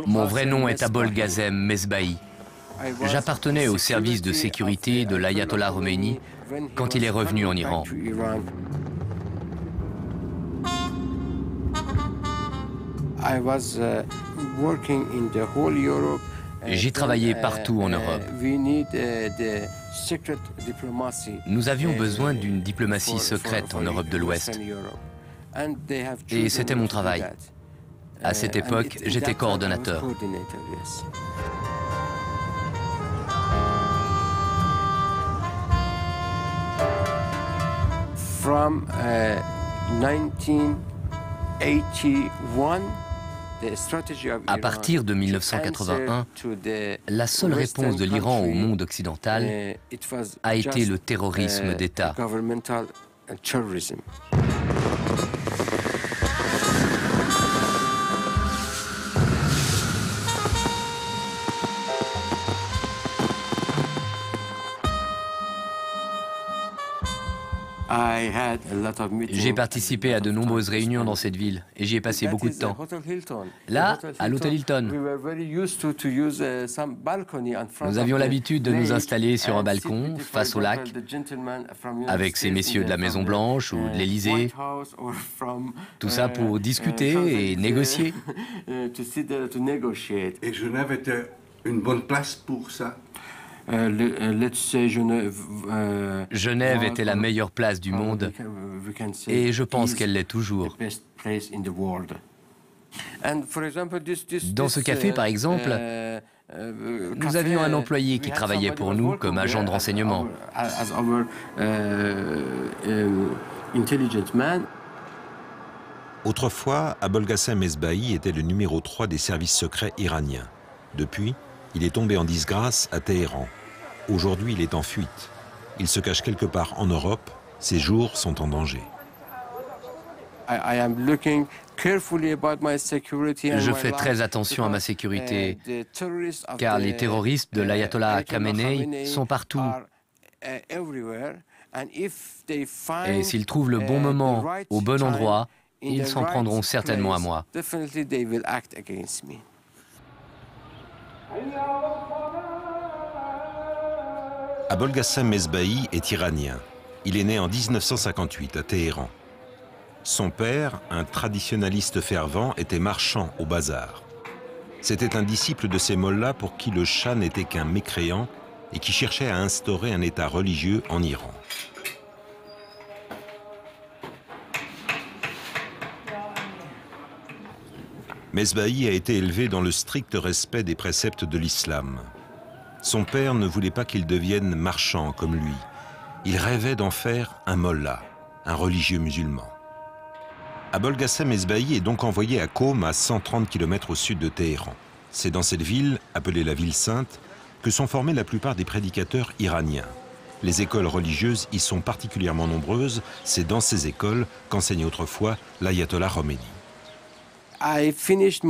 Mon vrai nom est Abolghasem Mesbahi. J'appartenais au service de sécurité de l'ayatollah Khomeini quand il est revenu en Iran. J'ai travaillé partout en Europe. Nous avions besoin d'une diplomatie secrète en Europe de l'Ouest. Et c'était mon travail. À cette époque, j'étais coordonnateur. À partir de 1981, la seule réponse de l'Iran au monde occidental a été le terrorisme d'État. J'ai participé à de nombreuses réunions dans cette ville et j'y ai passé beaucoup de temps. Là, à l'hôtel Hilton, nous avions l'habitude de nous installer sur un balcon face au lac avec ces messieurs de la Maison Blanche ou de l'Élysée. Tout ça pour discuter et négocier. Et Genève était une bonne place pour ça? Genève était la meilleure place du monde et je pense qu'elle l'est toujours. Dans ce café, par exemple, nous avions un employé qui travaillait pour nous comme agent de renseignement. Autrefois, Abolghasem Mesbahi était le numéro 3 des services secrets iraniens. Depuis, il est tombé en disgrâce à Téhéran. Aujourd'hui, il est en fuite. Il se cache quelque part en Europe. Ses jours sont en danger. Je fais très attention à ma sécurité, car les terroristes de l'ayatollah Khamenei sont partout. Et s'ils trouvent le bon moment, au bon endroit, ils s'en prendront certainement à moi. Abolghasem Mesbahi est iranien. Il est né en 1958 à Téhéran. Son père, un traditionnaliste fervent, était marchand au bazar. C'était un disciple de ces mollahs pour qui le Shah n'était qu'un mécréant et qui cherchait à instaurer un état religieux en Iran. Mesbahi a été élevé dans le strict respect des préceptes de l'islam. Son père ne voulait pas qu'il devienne marchand comme lui. Il rêvait d'en faire un mollah, un religieux musulman. Abolghasem Mesbahi est donc envoyé à Qom, à 130 km au sud de Téhéran. C'est dans cette ville, appelée la ville sainte, que sont formés la plupart des prédicateurs iraniens. Les écoles religieuses y sont particulièrement nombreuses. C'est dans ces écoles qu'enseigne autrefois l'ayatollah Khomeini. À 18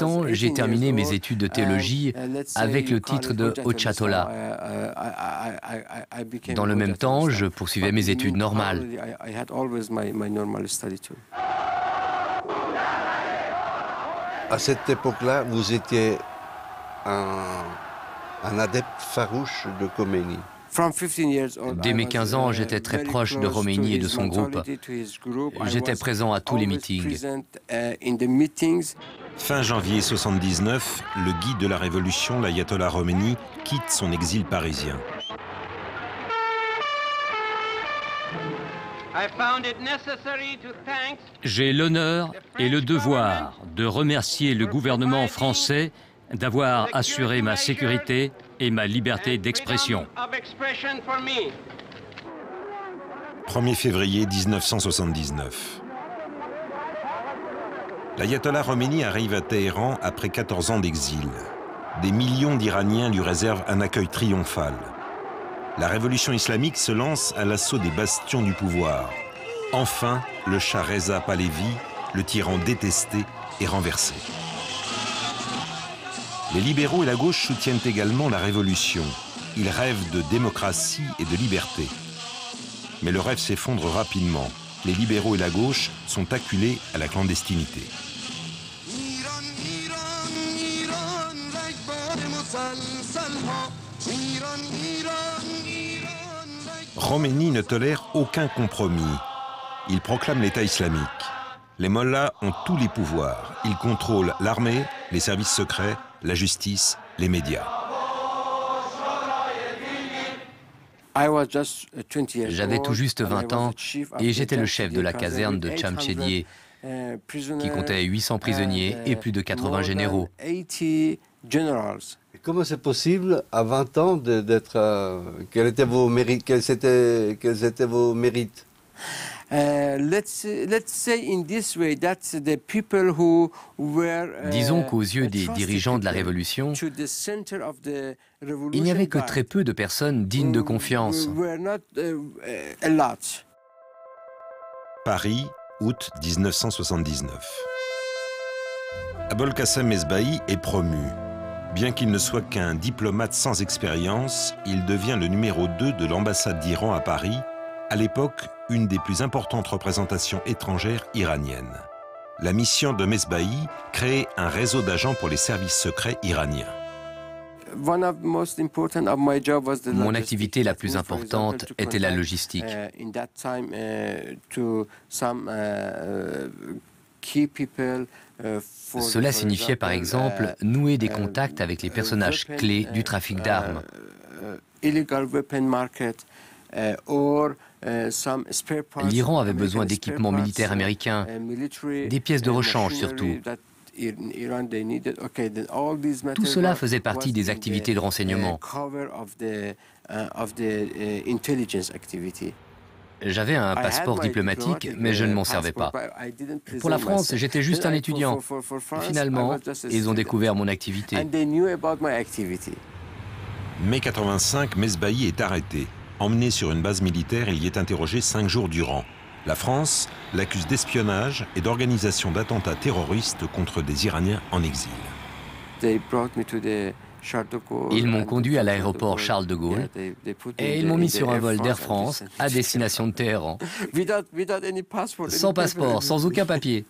ans, j'ai terminé mes études de théologie avec le titre de Hojjatollah. Dans le même temps, je poursuivais mes études normales. À cette époque-là, vous étiez un adepte farouche de Khomeini. Dès mes 15 ans, j'étais très proche de Khomeini et de son groupe. J'étais présent à tous les meetings. Fin janvier 1979, le guide de la révolution, l'ayatollah Khomeini, quitte son exil parisien. J'ai l'honneur et le devoir de remercier le gouvernement français d'avoir assuré ma sécurité et ma liberté d'expression. 1er février 1979. L'ayatollah Khomeini arrive à Téhéran après 14 ans d'exil. Des millions d'Iraniens lui réservent un accueil triomphal. La révolution islamique se lance à l'assaut des bastions du pouvoir. Enfin, le Shah Reza Pahlavi, le tyran détesté, est renversé. Les libéraux et la gauche soutiennent également la révolution. Ils rêvent de démocratie et de liberté. Mais le rêve s'effondre rapidement. les libéraux et la gauche sont acculés à la clandestinité. Khomeini ne tolère aucun compromis. Il proclame l'État islamique. Les mollahs ont tous les pouvoirs. Ils contrôlent l'armée, les services secrets, la justice, les médias. J'avais tout juste 20 ans et j'étais le chef de la caserne de Chamchedier, qui comptait 800 prisonniers et plus de 80 généraux. Et comment c'est possible, à 20 ans, d'être... quels étaient vos mérites? Quels étaient vos mérites? Disons qu'aux yeux des dirigeants de la Révolution, il n'y avait que très peu de personnes dignes de confiance. Paris, août 1979. Abolkasem Mesbahi est promu. Bien qu'il ne soit qu'un diplomate sans expérience, il devient le numéro 2 de l'ambassade d'Iran à Paris, à l'époque une des plus importantes représentations étrangères iraniennes. La mission de Mesbahi crée un réseau d'agents pour les services secrets iraniens. Mon activité la plus importante était la logistique. Cela signifiait par exemple nouer des contacts avec les personnages clés du trafic d'armes. L'Iran avait besoin d'équipements militaires américains, des pièces de rechange surtout. Tout cela faisait partie des activités de renseignement. J'avais un passeport diplomatique, mais je ne m'en servais pas. Pour la France, j'étais juste un étudiant. Finalement, ils ont découvert mon activité. Mai 85, Mesbahi est arrêté. Emmené sur une base militaire, il y est interrogé 5 jours durant. La France l'accuse d'espionnage et d'organisation d'attentats terroristes contre des Iraniens en exil. Ils m'ont conduit à l'aéroport Charles de Gaulle et ils m'ont mis sur un vol d'Air France à destination de Téhéran. Sans passeport, sans aucun papier.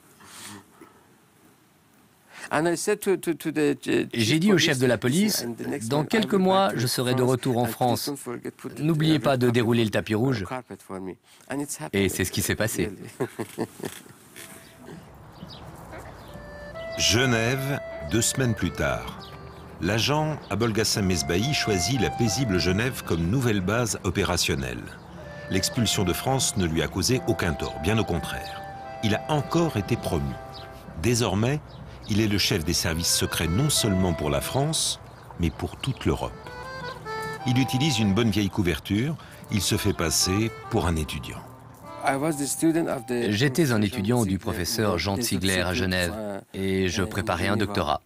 J'ai dit au chef de la police, dans quelques mois, je serai de retour en France. N'oubliez pas de dérouler le tapis rouge. Et c'est ce qui s'est passé. Genève, 2 semaines plus tard. L'agent Abolkasem Mesbahi choisit la paisible Genève comme nouvelle base opérationnelle. L'expulsion de France ne lui a causé aucun tort, bien au contraire. Il a encore été promu. Désormais, il est le chef des services secrets non seulement pour la France, mais pour toute l'Europe. Il utilise une bonne vieille couverture, il se fait passer pour un étudiant. J'étais un étudiant du professeur Jean Ziegler à Genève et je préparais un doctorat.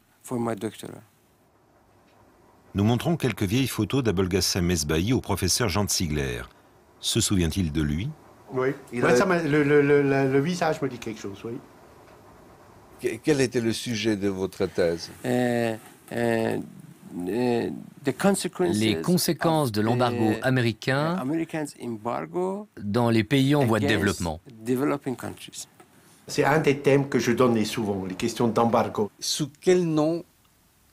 Nous montrons quelques vieilles photos d'Abolkasem Mesbahi au professeur Jean Ziegler. Se souvient-il de lui? Oui, le visage me dit quelque chose, oui. Quel était le sujet de votre thèse? Les conséquences de l'embargo américain dans les pays en voie de développement. C'est un des thèmes que je donnais souvent, les questions d'embargo. Sous quel nom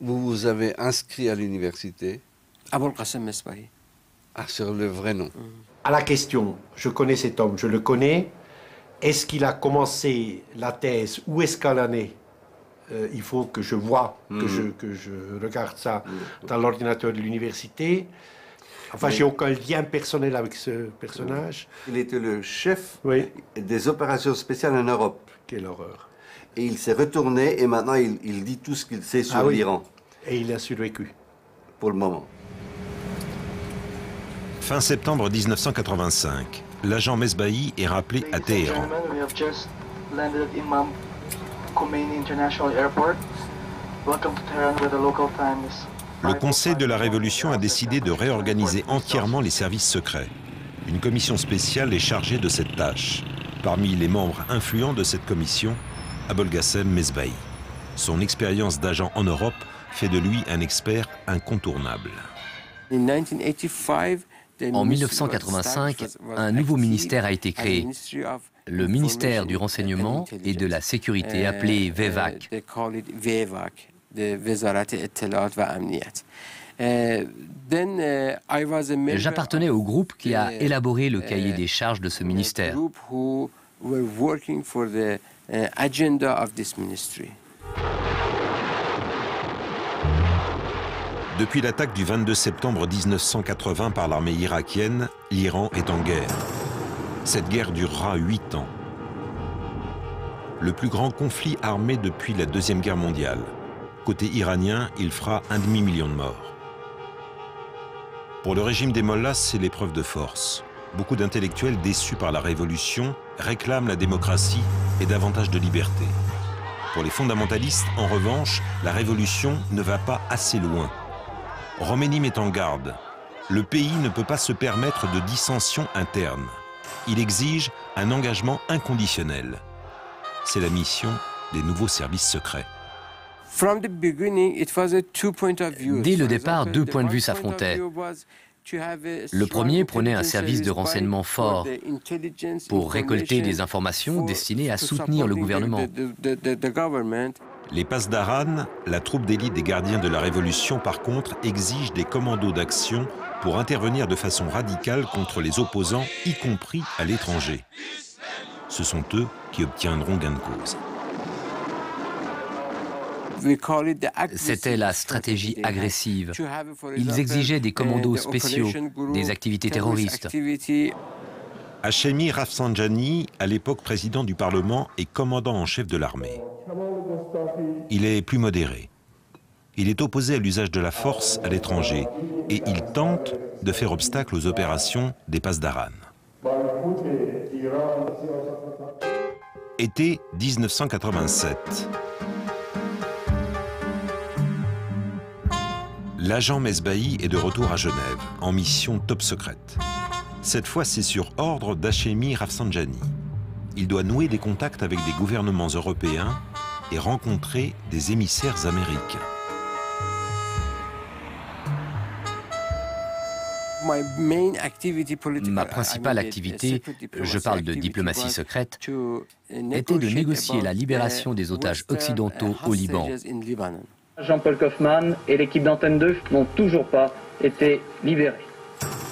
vous vous avez inscrit à l'université? Abolkasem Mesbahi. Ah, sur le vrai nom. À la question, je connais cet homme, je le connais. Est-ce qu'il a commencé la thèse? Où est-ce qu'elle en est? Il faut que je vois, que je regarde ça dans l'ordinateur de l'université. Enfin, j'ai aucun lien personnel avec ce personnage. Il était le chef des opérations spéciales en Europe. Quelle horreur. Et il s'est retourné et maintenant il dit tout ce qu'il sait sur l'Iran. Et il a survécu. Pour le moment. Fin septembre 1985. L'agent Mesbahi est rappelé à Téhéran. Le Conseil de la Révolution a décidé de réorganiser entièrement les services secrets. Une commission spéciale est chargée de cette tâche. Parmi les membres influents de cette commission, Abolkasem Mesbahi. Son expérience d'agent en Europe fait de lui un expert incontournable. En 1985, un nouveau ministère a été créé, le ministère du Renseignement et de la Sécurité, appelé VEVAC. J'appartenais au groupe qui a élaboré le cahier des charges de ce ministère. Depuis l'attaque du 22 septembre 1980 par l'armée irakienne, l'Iran est en guerre. Cette guerre durera 8 ans. Le plus grand conflit armé depuis la Deuxième Guerre mondiale. Côté iranien, il fera 1,5 million de morts. Pour le régime des mollahs, c'est l'épreuve de force. Beaucoup d'intellectuels déçus par la révolution réclament la démocratie et davantage de liberté. Pour les fondamentalistes, en revanche, la révolution ne va pas assez loin. Khomeini met en garde. Le pays ne peut pas se permettre de dissensions internes. Il exige un engagement inconditionnel. C'est la mission des nouveaux services secrets. Dès le départ, deux points de vue s'affrontaient. Le premier prenait un service de renseignement fort pour récolter des informations destinées à soutenir le gouvernement. Les Pasdaran, la troupe d'élite des gardiens de la Révolution, par contre, exigent des commandos d'action pour intervenir de façon radicale contre les opposants, y compris à l'étranger. Ce sont eux qui obtiendront gain de cause. C'était la stratégie agressive. Ils exigeaient des commandos spéciaux, des activités terroristes. Hachemi Rafsanjani, à l'époque président du Parlement et commandant en chef de l'armée. Il est plus modéré. Il est opposé à l'usage de la force à l'étranger et il tente de faire obstacle aux opérations des Pasdaran. Été 1987. L'agent Mesbahi est de retour à Genève, en mission top secrète. Cette fois, c'est sur ordre d'Hachemi Rafsanjani. Il doit nouer des contacts avec des gouvernements européens et rencontrer des émissaires américains. Ma principale activité, je parle de diplomatie secrète, était de négocier la libération des otages occidentaux au Liban. Jean-Paul Kaufmann et l'équipe d'Antenne 2 n'ont toujours pas été libérés.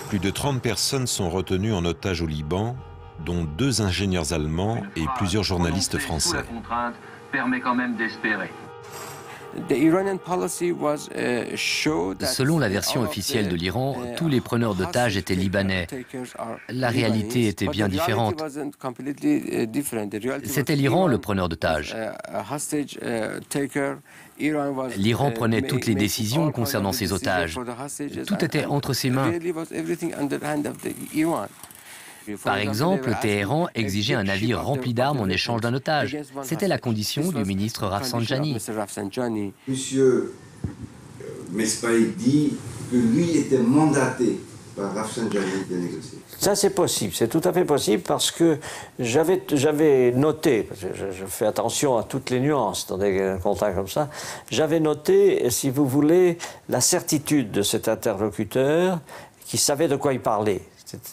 Plus de 30 personnes sont retenues en otage au Liban, dont 2 ingénieurs allemands et plusieurs journalistes français. Permet quand même d'espérer. Selon la version officielle de l'Iran, tous les preneurs d'otages étaient libanais. La réalité était bien différente. C'était l'Iran le preneur d'otages. L'Iran prenait toutes les décisions concernant ses otages. Tout était entre ses mains. Par exemple, Téhéran exigeait un navire rempli d'armes en échange d'un otage. C'était la condition du ministre Rafsanjani. Monsieur Mesbahi dit que lui était mandaté par Rafsanjani de négocier. Ça, c'est possible, c'est tout à fait possible parce que j'avais noté, je fais attention à toutes les nuances dans des contacts comme ça, j'avais noté, si vous voulez, la certitude de cet interlocuteur qui savait de quoi il parlait.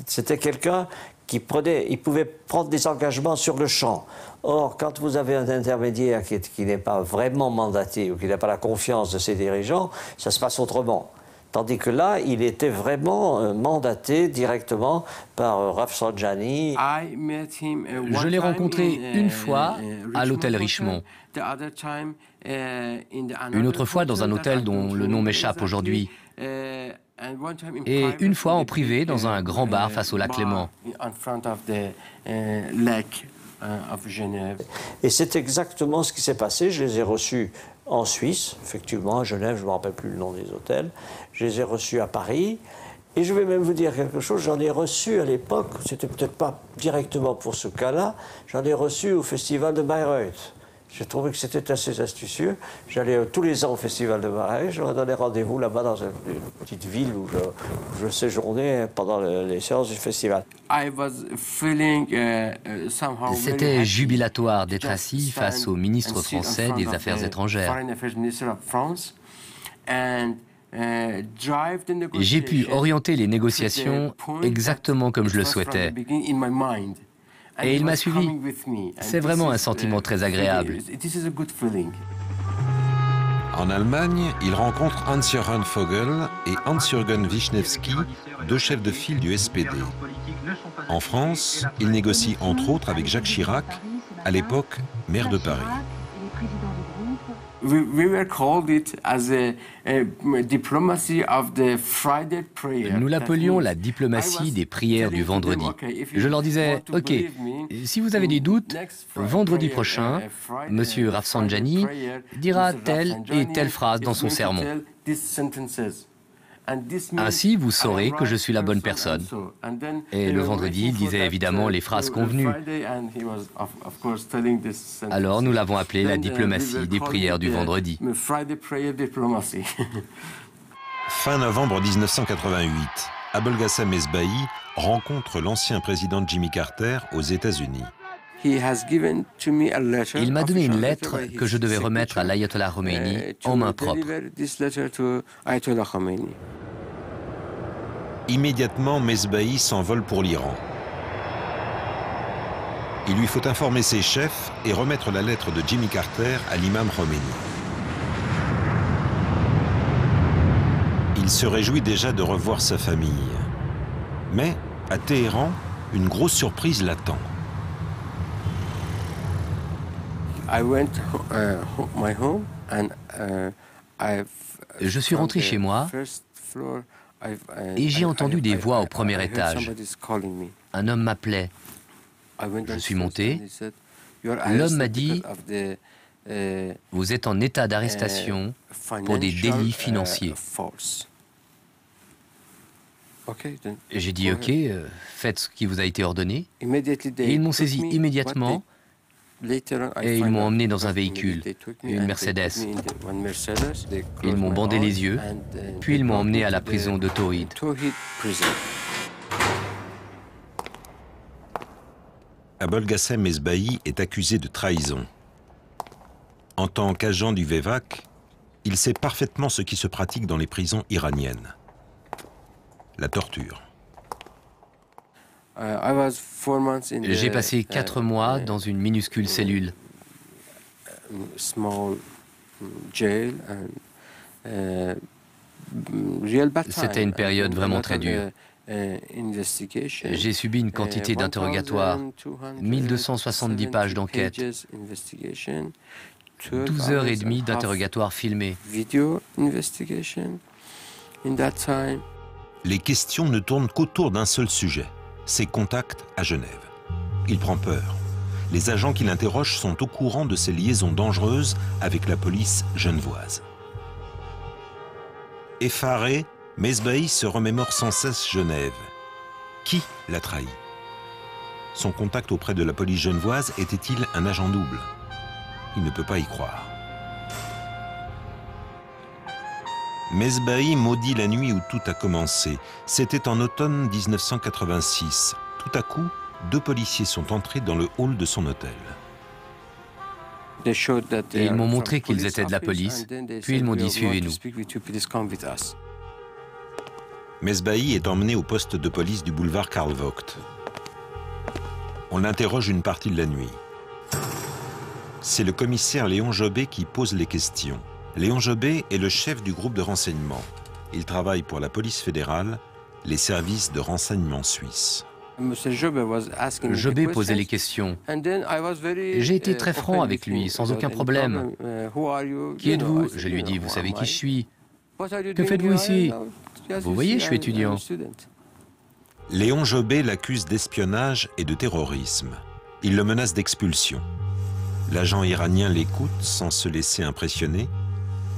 C'était quelqu'un qui pouvait prendre des engagements sur le champ. Or, quand vous avez un intermédiaire qui n'est pas vraiment mandaté ou qui n'a pas la confiance de ses dirigeants, ça se passe autrement. Tandis que là, il était vraiment mandaté directement par Rafsanjani. Je l'ai rencontré une fois à l'hôtel Richemont. Une autre fois dans un hôtel dont le nom m'échappe aujourd'hui. Et une fois en privé dans un grand bar face au lac Léman. Et c'est exactement ce qui s'est passé. Je les ai reçus en Suisse, effectivement, à Genève, je ne me rappelle plus le nom des hôtels. Je les ai reçus à Paris. Et je vais même vous dire quelque chose, j'en ai reçu à l'époque, c'était peut-être pas directement pour ce cas-là, j'en ai reçu au festival de Bayreuth. J'ai trouvé que c'était assez astucieux. J'allais tous les ans au festival de Bayreuth, je leur donnais rendez-vous là-bas dans une petite ville où je séjournais pendant les séances du festival. C'était jubilatoire d'être assis face au ministre français des Affaires étrangères. J'ai pu orienter les négociations exactement comme je le souhaitais. Et il m'a suivi. C'est vraiment un sentiment très agréable. En Allemagne, il rencontre Hans-Johann Vogel et Hans-Jürgen Wischnewski, deux chefs de file du SPD. En France, il négocie entre autres avec Jacques Chirac, à l'époque maire de Paris. Nous l'appelions la diplomatie des prières du vendredi. Je leur disais, OK, si vous avez des doutes, vendredi prochain, M. Rafsanjani dira telle et telle phrase dans son sermon. Ainsi, vous saurez que je suis la bonne personne. Et le vendredi, il disait évidemment les phrases convenues. Alors nous l'avons appelé la diplomatie des prières du vendredi. Fin novembre 1988, Abolgassem Esbahi rencontre l'ancien président Jimmy Carter aux États-Unis. Il m'a donné une lettre que je devais remettre à l'Ayatollah Khomeini en main propre. Immédiatement, Mesbahi s'envole pour l'Iran. Il lui faut informer ses chefs et remettre la lettre de Jimmy Carter à l'imam Khomeini. Il se réjouit déjà de revoir sa famille. Mais, à Téhéran, une grosse surprise l'attend. Je suis rentré chez moi et j'ai entendu des voix au premier étage. Un homme m'appelait. Je suis monté. L'homme m'a dit « Vous êtes en état d'arrestation pour des délits financiers. » J'ai dit « Ok, faites ce qui vous a été ordonné. » Et ils m'ont saisi immédiatement et ils m'ont emmené dans un véhicule, une Mercedes. Ils m'ont bandé les yeux, puis ils m'ont emmené à la prison de Tawhid. Abolgassem Esbahi est accusé de trahison. En tant qu'agent du VEVAC, il sait parfaitement ce qui se pratique dans les prisons iraniennes. La torture. J'ai passé 4 mois dans une minuscule cellule. C'était une période vraiment très dure. J'ai subi une quantité d'interrogatoires, 1270 pages d'enquête, 12 heures et demie d'interrogatoires filmés. Les questions ne tournent qu'autour d'un seul sujet, ses contacts à Genève. Il prend peur. Les agents qui l'interrogent sont au courant de ses liaisons dangereuses avec la police genevoise. Effaré, Mesbahi se remémore sans cesse Genève. Qui l'a trahi? Son contact auprès de la police genevoise était-il un agent double? Il ne peut pas y croire. Mesbahi maudit la nuit où tout a commencé. C'était en automne 1986. Tout à coup, 2 policiers sont entrés dans le hall de son hôtel. Et ils m'ont montré qu'ils étaient de la police, puis ils m'ont dit « Suivez-nous ». Mesbahi est emmené au poste de police du boulevard Karl Vogt. On l'interroge une partie de la nuit. C'est le commissaire Léon Jobé qui pose les questions. Léon Jobé est le chef du groupe de renseignement. Il travaille pour la police fédérale, les services de renseignement suisses. Jobé posait les questions. J'ai été très franc avec lui, sans aucun problème. Qui êtes-vous? Je lui ai dit, vous savez qui je suis. Que faites-vous ici? Vous voyez, je suis étudiant. Léon Jobé l'accuse d'espionnage et de terrorisme. Il le menace d'expulsion. L'agent iranien l'écoute sans se laisser impressionner,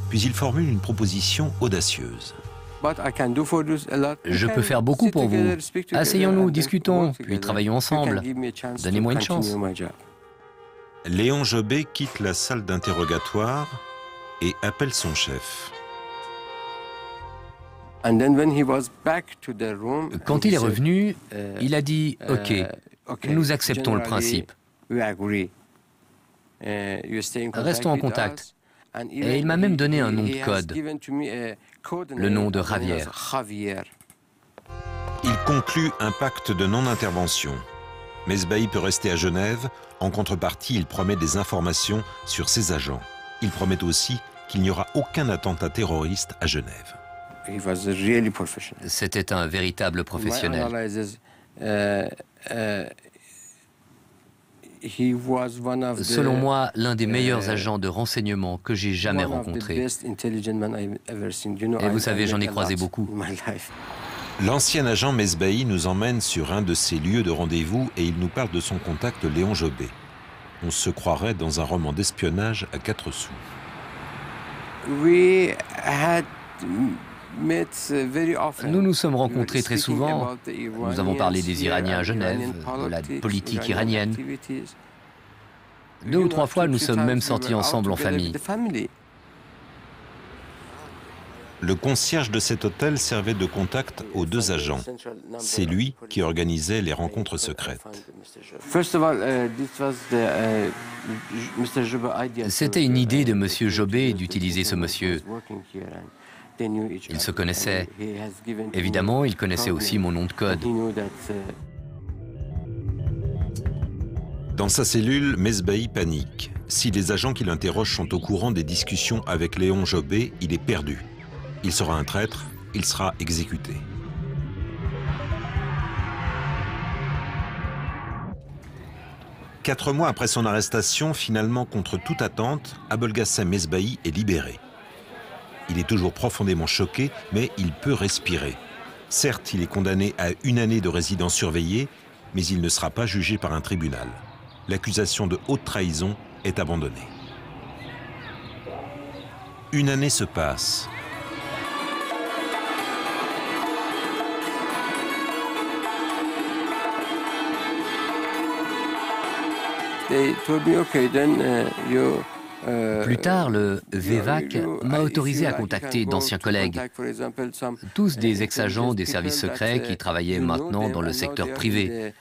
puis il formule une proposition audacieuse. Je peux faire beaucoup pour vous. Asseyons-nous, discutons, puis travaillons ensemble. Donnez-moi une chance. Léon Jobé quitte la salle d'interrogatoire et appelle son chef. Quand il est revenu, il a dit « Ok, nous acceptons le principe. Restons en contact. » Et il m'a même donné un nom de code, le nom de Javier. Il conclut un pacte de non-intervention. Mesbahi peut rester à Genève. En contrepartie, il promet des informations sur ses agents. Il promet aussi qu'il n'y aura aucun attentat terroriste à Genève. C'était un véritable professionnel. Selon moi, l'un des meilleurs agents de renseignement que j'ai jamais rencontré. Et vous savez, j'en ai croisé beaucoup. L'ancien agent Mesbahi nous emmène sur un de ses lieux de rendez-vous et il nous parle de son contact Léon Jobé. On se croirait dans un roman d'espionnage à 4 sous. Nous nous sommes rencontrés très souvent. Nous avons parlé des Iraniens à Genève, de la politique iranienne. 2 ou 3 fois, nous sommes même sortis ensemble en famille. Le concierge de cet hôtel servait de contact aux 2 agents. C'est lui qui organisait les rencontres secrètes. C'était une idée de M. Jobé d'utiliser ce monsieur. Ils se connaissaient. Évidemment, ils connaissaient aussi mon nom de code. Dans sa cellule, Mesbahi panique. Si les agents qui l'interrogent sont au courant des discussions avec Léon Jobé, il est perdu. Il sera un traître, il sera exécuté. Quatre mois après son arrestation, finalement contre toute attente, Abolgassem Mesbahi est libéré. Il est toujours profondément choqué, mais il peut respirer. Certes, il est condamné à 1 année de résidence surveillée, mais il ne sera pas jugé par un tribunal. L'accusation de haute trahison est abandonnée. 1 année se passe. Plus tard, le VEVAC m'a autorisé à contacter d'anciens collègues, tous des ex-agents des services secrets qui travaillaient maintenant dans le secteur privé.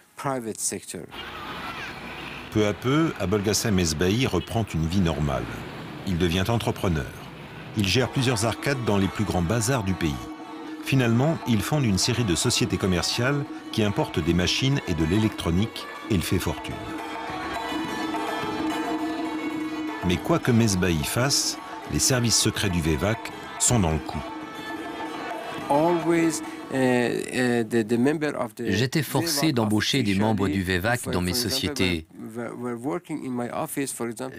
Peu à peu, Abolgassem Mesbahi reprend une vie normale. Il devient entrepreneur. Il gère plusieurs arcades dans les plus grands bazars du pays. Finalement, il fonde une série de sociétés commerciales qui importent des machines et de l'électronique et il fait fortune. Mais quoi que Mesbahi fasse, les services secrets du VEVAC sont dans le coup. J'étais forcé d'embaucher des membres du VEVAC dans mes sociétés.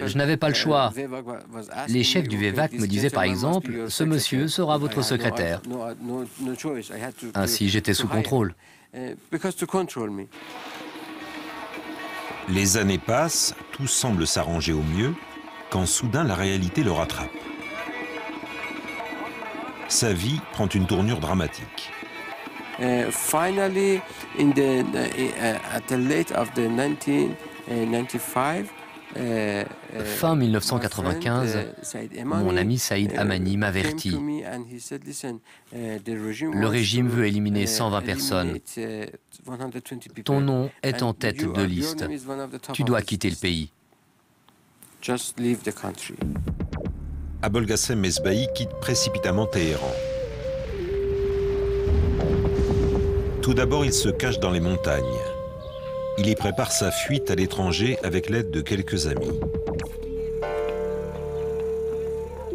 Je n'avais pas le choix. Les chefs du VEVAC me disaient par exemple, « Ce monsieur sera votre secrétaire ». Ainsi, j'étais sous contrôle. Les années passent, tout semble s'arranger au mieux, quand soudain la réalité le rattrape. Sa vie prend une tournure dramatique. Fin 1995, mon ami Saïd Amani m'avertit. Le régime veut éliminer 120 personnes. Ton nom est en tête de liste. Tu dois quitter le pays. Abolgassem Mesbahi quitte précipitamment Téhéran. Tout d'abord, il se cache dans les montagnes. Il y prépare sa fuite à l'étranger avec l'aide de quelques amis.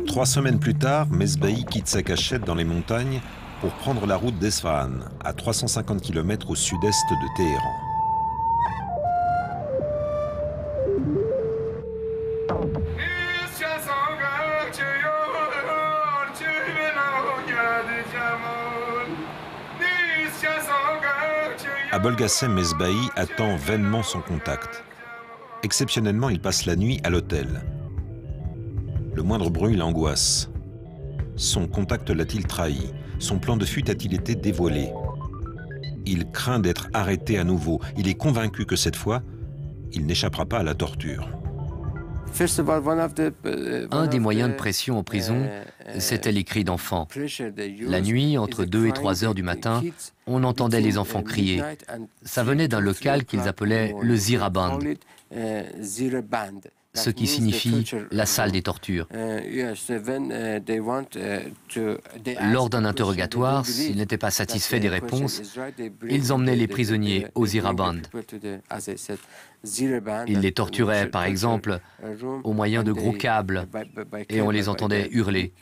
3 semaines plus tard, Mesbahi quitte sa cachette dans les montagnes pour prendre la route d'Esfahan, à 350 km au sud-est de Téhéran. Abolgassem Mesbahi attend vainement son contact. Exceptionnellement, il passe la nuit à l'hôtel. Le moindre bruit l'angoisse. Son contact l'a-t-il trahi? Son plan de fuite a-t-il été dévoilé? Il craint d'être arrêté à nouveau. Il est convaincu que cette fois, il n'échappera pas à la torture. Un des moyens de pression en prison, c'était les cris d'enfants. La nuit, entre 2 et 3 heures du matin, on entendait les enfants crier. Ça venait d'un local qu'ils appelaient le Zira Band. ce qui signifie la salle des tortures. Lors d'un interrogatoire, s'ils n'étaient pas satisfaits des réponses, ils emmenaient les prisonniers au Ziraband. Ils les torturaient, par exemple, au moyen de gros câbles, et on les entendait hurler.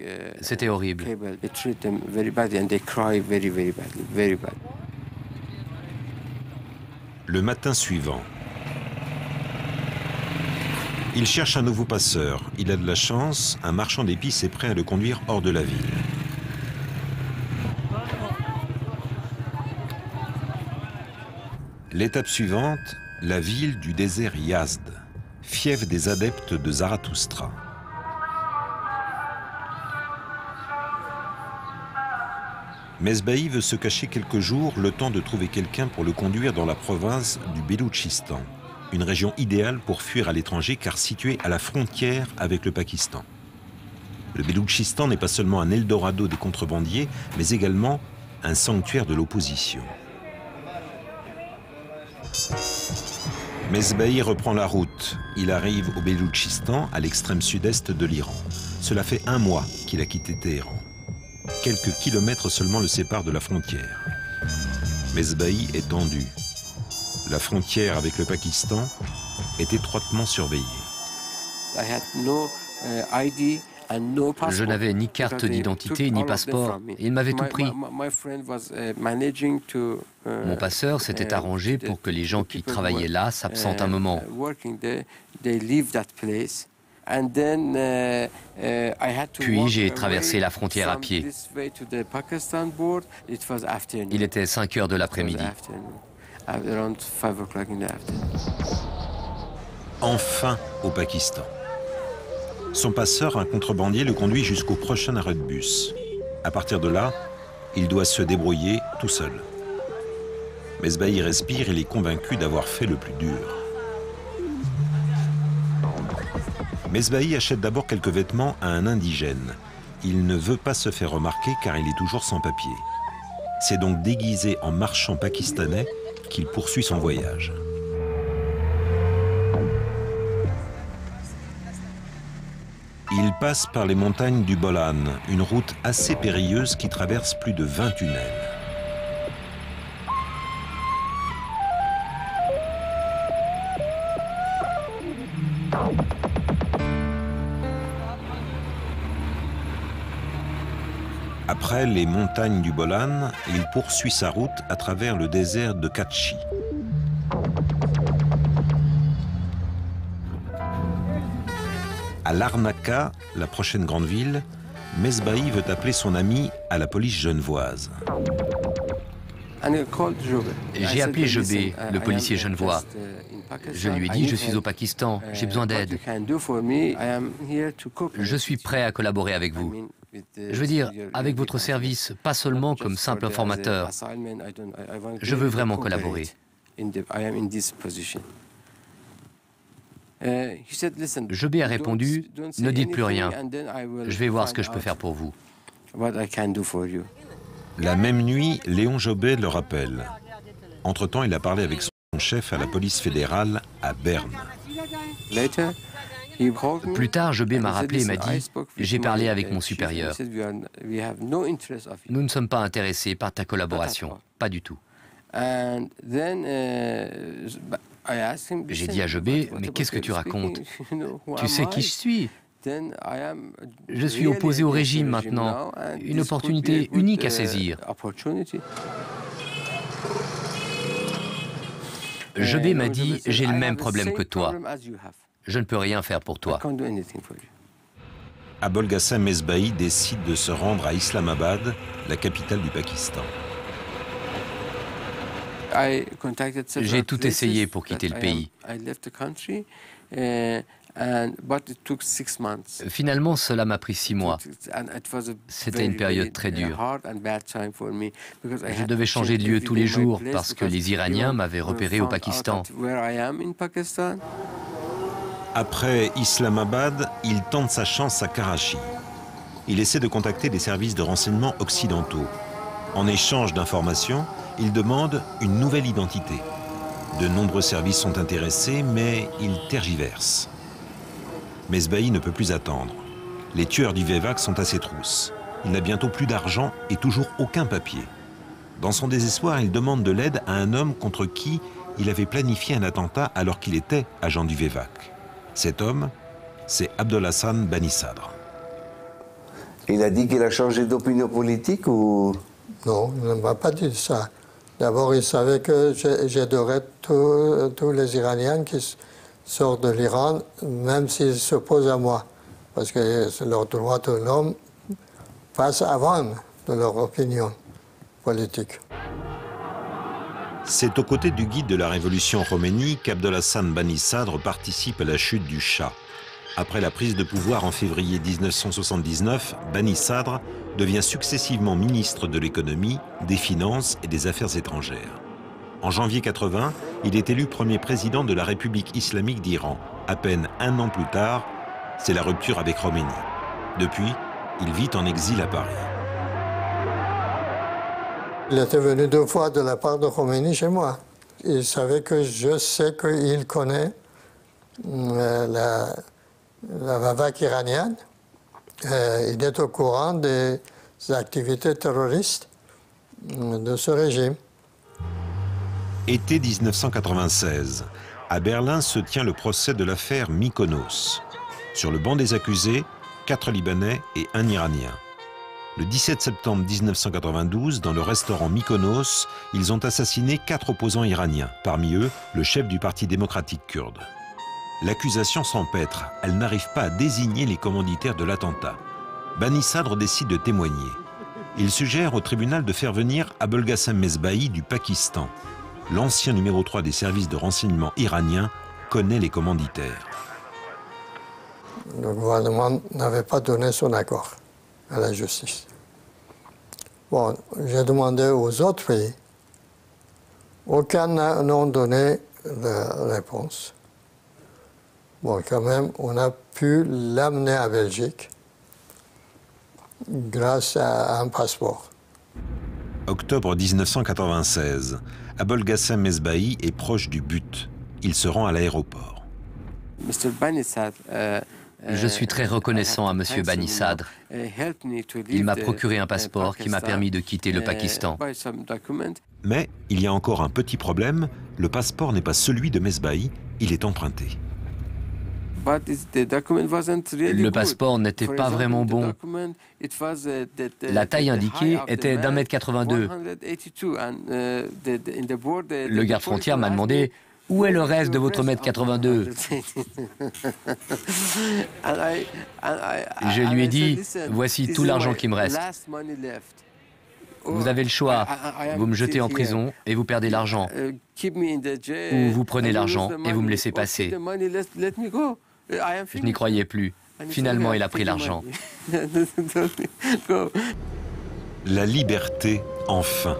C'était horrible. Le matin suivant, il cherche un nouveau passeur. Il a de la chance, un marchand d'épices est prêt à le conduire hors de la ville. L'étape suivante, la ville du désert Yazd, fief des adeptes de Zarathustra. Mesbahi veut se cacher quelques jours, le temps de trouver quelqu'un pour le conduire dans la province du Beloutchistan, une région idéale pour fuir à l'étranger car située à la frontière avec le Pakistan. Le Beloutchistan n'est pas seulement un Eldorado des contrebandiers, mais également un sanctuaire de l'opposition. Mesbahi reprend la route. Il arrive au Beloutchistan, à l'extrême sud-est de l'Iran. Cela fait un mois qu'il a quitté Téhéran. Quelques kilomètres seulement le séparent de la frontière. Mesbahi est tendu. La frontière avec le Pakistan est étroitement surveillée. Je n'avais ni carte d'identité ni passeport. Ils m'avaient tout pris. Mon passeur s'était arrangé pour que les gens qui travaillaient là s'absentent un moment. Puis j'ai traversé la frontière à pied. Il était 5 heures de l'après-midi. Enfin au Pakistan. Son passeur, un contrebandier, le conduit jusqu'au prochain arrêt de bus. À partir de là, il doit se débrouiller tout seul. Mesbahi respire, il est convaincu d'avoir fait le plus dur. Mesbahi achète d'abord quelques vêtements à un indigène. Il ne veut pas se faire remarquer car il est toujours sans papier. C'est donc déguisé en marchand pakistanais qu'il poursuit son voyage. Il passe par les montagnes du Bolan, une route assez périlleuse qui traverse plus de 20 tunnels. Après les montagnes du Bolan, il poursuit sa route à travers le désert de Kachi. À Larnaca, la prochaine grande ville, Mesbahi veut appeler son ami à la police genevoise. J'ai appelé Jobé, le policier genevois. Je lui ai dit, je suis au Pakistan, j'ai besoin d'aide. Je suis prêt à collaborer avec vous. Je veux dire, avec votre service, pas seulement comme simple informateur. Je veux vraiment collaborer. Jobé a répondu, ne dites plus rien, je vais voir ce que je peux faire pour vous. La même nuit, Léon Jobé le rappelle. Entre-temps, il a parlé avec son chef à la police fédérale à Berne. Plus tard, Jobé m'a rappelé et m'a dit « J'ai parlé avec mon supérieur. Nous ne sommes pas intéressés par ta collaboration, pas du tout. » J'ai dit à Jobé « Mais qu'est-ce que tu racontes? Tu sais qui je suis? Je suis opposé au régime maintenant, une opportunité unique à saisir. » Jobé m'a dit « J'ai le même problème que toi. Je ne peux rien faire pour toi. » Abol Ghassem Mesbahi décide de se rendre à Islamabad, la capitale du Pakistan. J'ai tout essayé pour quitter le pays. Finalement, cela m'a pris 6 mois. C'était une période très dure. Je devais changer de lieu tous les jours parce que les Iraniens m'avaient repéré au Pakistan. Après Islamabad, il tente sa chance à Karachi. Il essaie de contacter des services de renseignement occidentaux. En échange d'informations, il demande une nouvelle identité. De nombreux services sont intéressés, mais ils tergiversent. Mesbahi ne peut plus attendre. Les tueurs du Vevac sont à ses trousses. Il n'a bientôt plus d'argent et toujours aucun papier. Dans son désespoir, il demande de l'aide à un homme contre qui il avait planifié un attentat alors qu'il était agent du Vevac. Cet homme, c'est Abdolhassan Bani Sadr. Il a dit qu'il a changé d'opinion politique ou... Non, il ne m'a pas dit ça. D'abord, il savait que j'aiderais tous les Iraniens qui sortent de l'Iran, même s'ils s'opposent à moi. Parce que leur droit de l'homme passe avant de leur opinion politique. C'est aux côtés du guide de la révolution Khomeini qu'Abdolhassan Bani Sadr participe à la chute du Shah. Après la prise de pouvoir en février 1979, Bani Sadr devient successivement ministre de l'économie, des finances et des affaires étrangères. En janvier 80, il est élu premier président de la République islamique d'Iran. À peine un an plus tard, c'est la rupture avec Khomeini. Depuis, il vit en exil à Paris. Il était venu 2 fois de la part de Khomeini chez moi. Il savait que je sais qu'il connaît la Vevac iranienne. Il est au courant des activités terroristes de ce régime. Été 1996, à Berlin se tient le procès de l'affaire Mykonos. Sur le banc des accusés, 4 Libanais et 1 Iranien. Le 17 septembre 1992, dans le restaurant Mykonos, ils ont assassiné 4 opposants iraniens, parmi eux le chef du Parti démocratique kurde. L'accusation s'empêtre, elle n'arrive pas à désigner les commanditaires de l'attentat. Bani Sadr décide de témoigner. Il suggère au tribunal de faire venir Abolghasem Mesbahi du Pakistan. L'ancien numéro 3 des services de renseignement iraniens connaît les commanditaires. Le gouvernement n'avait pas donné son accord à la justice. Bon, j'ai demandé aux autres pays. Aucun n'a donné de réponse. Bon, quand même, on a pu l'amener à Belgique grâce à un passeport. Octobre 1996, Abolghasem Mesbahi est proche du but. Il se rend à l'aéroport. Je suis très reconnaissant à M. Bani Sadr. Il m'a procuré un passeport qui m'a permis de quitter le Pakistan. Mais il y a encore un petit problème. Le passeport n'est pas celui de Mesbahi, il est emprunté. Le passeport n'était pas vraiment bon. La taille indiquée était d'1,82 m. Le garde-frontière m'a demandé « Où est le reste de votre 1,82 m ?» Je lui ai dit « Voici tout l'argent qui me reste. Vous avez le choix. Vous me jetez en prison et vous perdez l'argent. Ou vous prenez l'argent et vous me laissez passer. » Je n'y croyais plus. Finalement, il a pris l'argent. La liberté, enfin.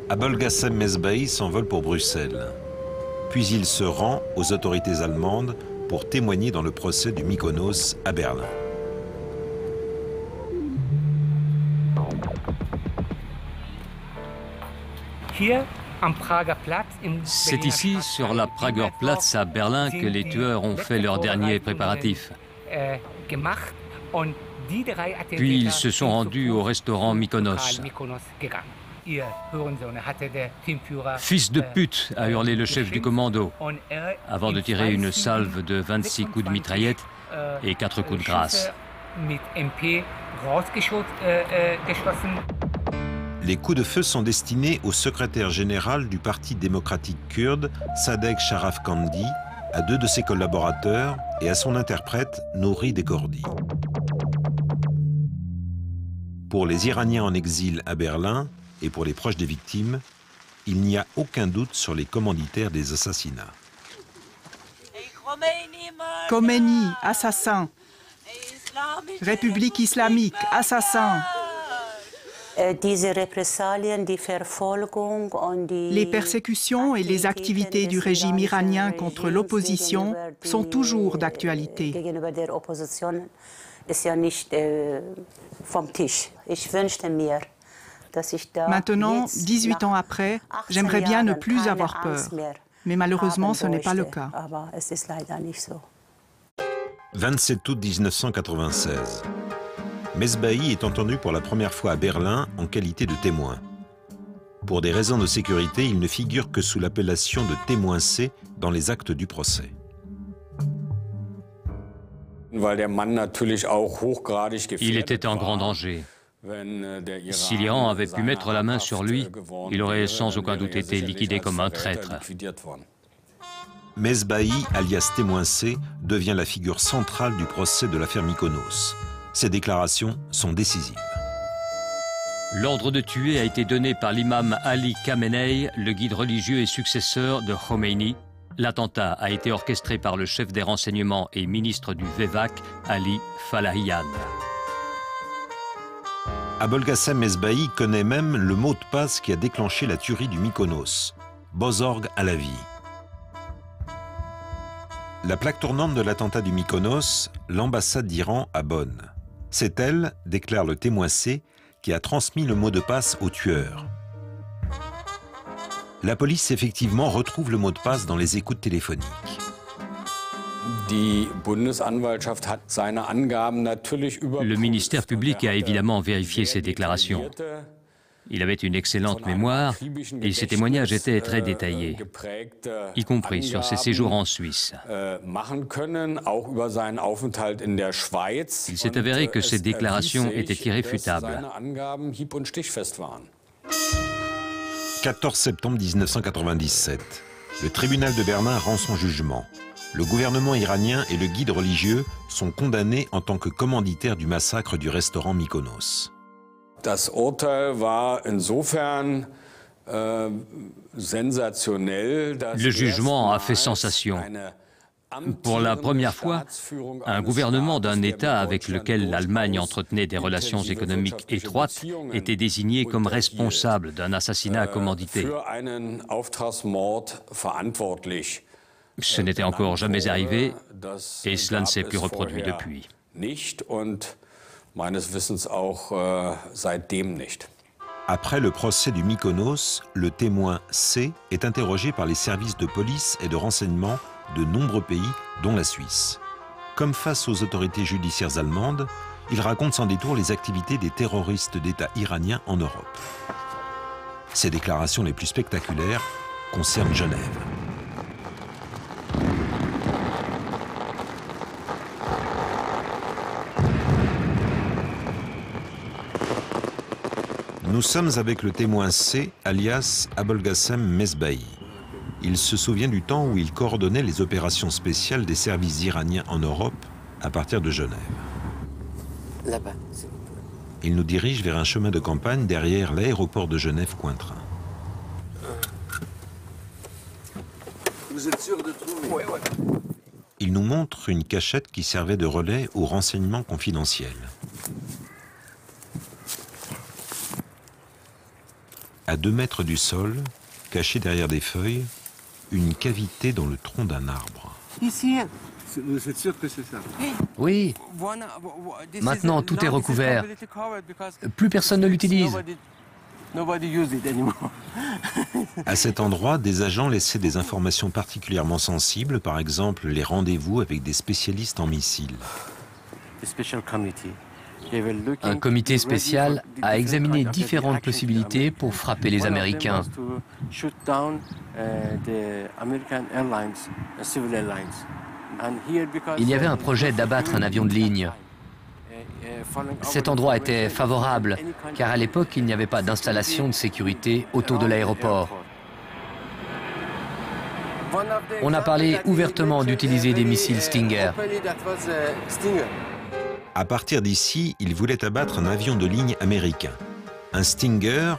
Abolghasem Mesbahi s'envole pour Bruxelles. Puis il se rend aux autorités allemandes pour témoigner dans le procès du Mykonos à Berlin. C'est ici, sur la Prager Platz à Berlin, que les tueurs ont fait leurs derniers préparatifs. Puis ils se sont rendus au restaurant Mykonos. Fils de pute, a hurlé le chef du commando, avant de tirer une salve de 26 coups de mitraillette et 4 coups de grâce. Les coups de feu sont destinés au secrétaire général du Parti démocratique kurde, Sadegh Sharafkandi, à 2 de ses collaborateurs et à son interprète, Nouri Dekordi. Pour les Iraniens en exil à Berlin et pour les proches des victimes, il n'y a aucun doute sur les commanditaires des assassinats. Khomeini, assassin. République islamique, assassin. Les persécutions et les activités du régime iranien contre l'opposition sont toujours d'actualité. Maintenant, 18 ans après, j'aimerais bien ne plus avoir peur. Mais malheureusement, ce n'est pas le cas. 27 août 1996. Mesbahi est entendu pour la première fois à Berlin en qualité de témoin. Pour des raisons de sécurité, il ne figure que sous l'appellation de témoin C dans les actes du procès. Il était en grand danger. Si l'Iran avait pu mettre la main sur lui, il aurait sans aucun doute été liquidé comme un traître. Mesbahi, alias témoin C, devient la figure centrale du procès de l'affaire Mykonos. Ses déclarations sont décisives. L'ordre de tuer a été donné par l'imam Ali Khamenei, le guide religieux et successeur de Khomeini. L'attentat a été orchestré par le chef des renseignements et ministre du VEVAC, Ali Falahian. Abolgassem Mesbahi connaît même le mot de passe qui a déclenché la tuerie du Mykonos, Bozorg à la vie. La plaque tournante de l'attentat du Mykonos, l'ambassade d'Iran à Bonn. C'est elle, déclare le témoin C, qui a transmis le mot de passe au tueur. La police, effectivement, retrouve le mot de passe dans les écoutes téléphoniques. Le ministère public a évidemment vérifié ses déclarations. Il avait une excellente mémoire et ses témoignages étaient très détaillés, y compris sur ses séjours en Suisse. Il s'est avéré que ces déclarations étaient irréfutables. 14 septembre 1997. Le tribunal de Berlin rend son jugement. Le gouvernement iranien et le guide religieux sont condamnés en tant que commanditaires du massacre du restaurant Mykonos. Le jugement a fait sensation. Pour la première fois, un gouvernement d'un État avec lequel l'Allemagne entretenait des relations économiques étroites était désigné comme responsable d'un assassinat commandité. Ce n'était encore jamais arrivé et cela ne s'est plus reproduit depuis. Après le procès du Mykonos, le témoin C est interrogé par les services de police et de renseignement de nombreux pays, dont la Suisse. Comme face aux autorités judiciaires allemandes, il raconte sans détour les activités des terroristes d'État iraniens en Europe. Ses déclarations les plus spectaculaires concernent Genève. Nous sommes avec le témoin C, alias Abolgassem Mesbahi. Il se souvient du temps où il coordonnait les opérations spéciales des services iraniens en Europe à partir de Genève. Là-bas. Il nous dirige vers un chemin de campagne derrière l'aéroport de Genève-Cointrin. Vous êtes sûr de trouver? Oui, oui. Il nous montre une cachette qui servait de relais aux renseignements confidentiels. À 2 mètres du sol, cachée derrière des feuilles, une cavité dans le tronc d'un arbre. Ici. Vous êtes sûr que c'est ça? Oui. Maintenant, tout est recouvert. Plus personne ne l'utilise. À cet endroit, des agents laissaient des informations particulièrement sensibles, par exemple les rendez-vous avec des spécialistes en missiles. Un comité spécial a examiné différentes possibilités pour frapper les Américains. Il y avait un projet d'abattre un avion de ligne. Cet endroit était favorable, car à l'époque, il n'y avait pas d'installation de sécurité autour de l'aéroport. On a parlé ouvertement d'utiliser des missiles Stinger. À partir d'ici, il voulait abattre un avion de ligne américain. Un Stinger,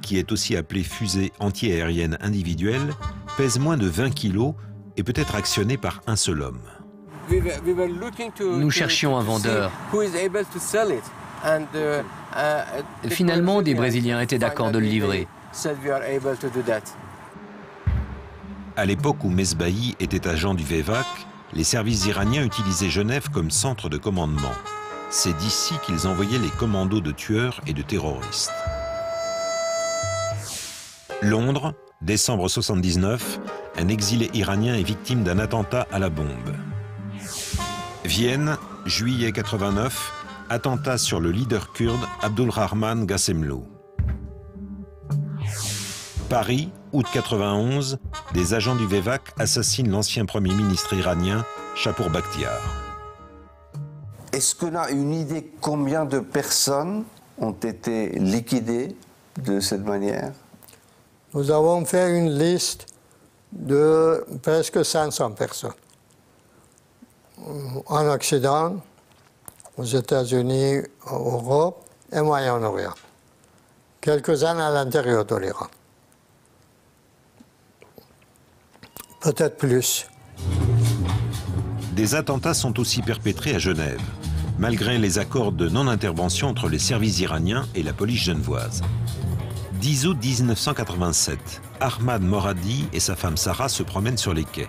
qui est aussi appelé fusée antiaérienne individuelle, pèse moins de 20 kg et peut être actionné par un seul homme. Nous cherchions un vendeur. Finalement, des Brésiliens étaient d'accord de le livrer. À l'époque où Mesbahi était agent du VEVAC, les services iraniens utilisaient Genève comme centre de commandement. C'est d'ici qu'ils envoyaient les commandos de tueurs et de terroristes. Londres, décembre 79, un exilé iranien est victime d'un attentat à la bombe. Vienne, juillet 89, attentat sur le leader kurde Abdulrahman Gassemlou. Paris, août 91, des agents du VEVAC assassinent l'ancien Premier ministre iranien Shapour Bakhtiar. Est-ce qu'on a une idée combien de personnes ont été liquidées de cette manière? Nous avons fait une liste de presque 500 personnes. En Occident, aux États-Unis, en Europe et Moyen-Orient. Quelques-uns à l'intérieur de l'Iran. Peut-être plus. Des attentats sont aussi perpétrés à Genève, malgré les accords de non-intervention entre les services iraniens et la police genevoise. 10 août 1987, Ahmad Moradi et sa femme Sarah se promènent sur les quais.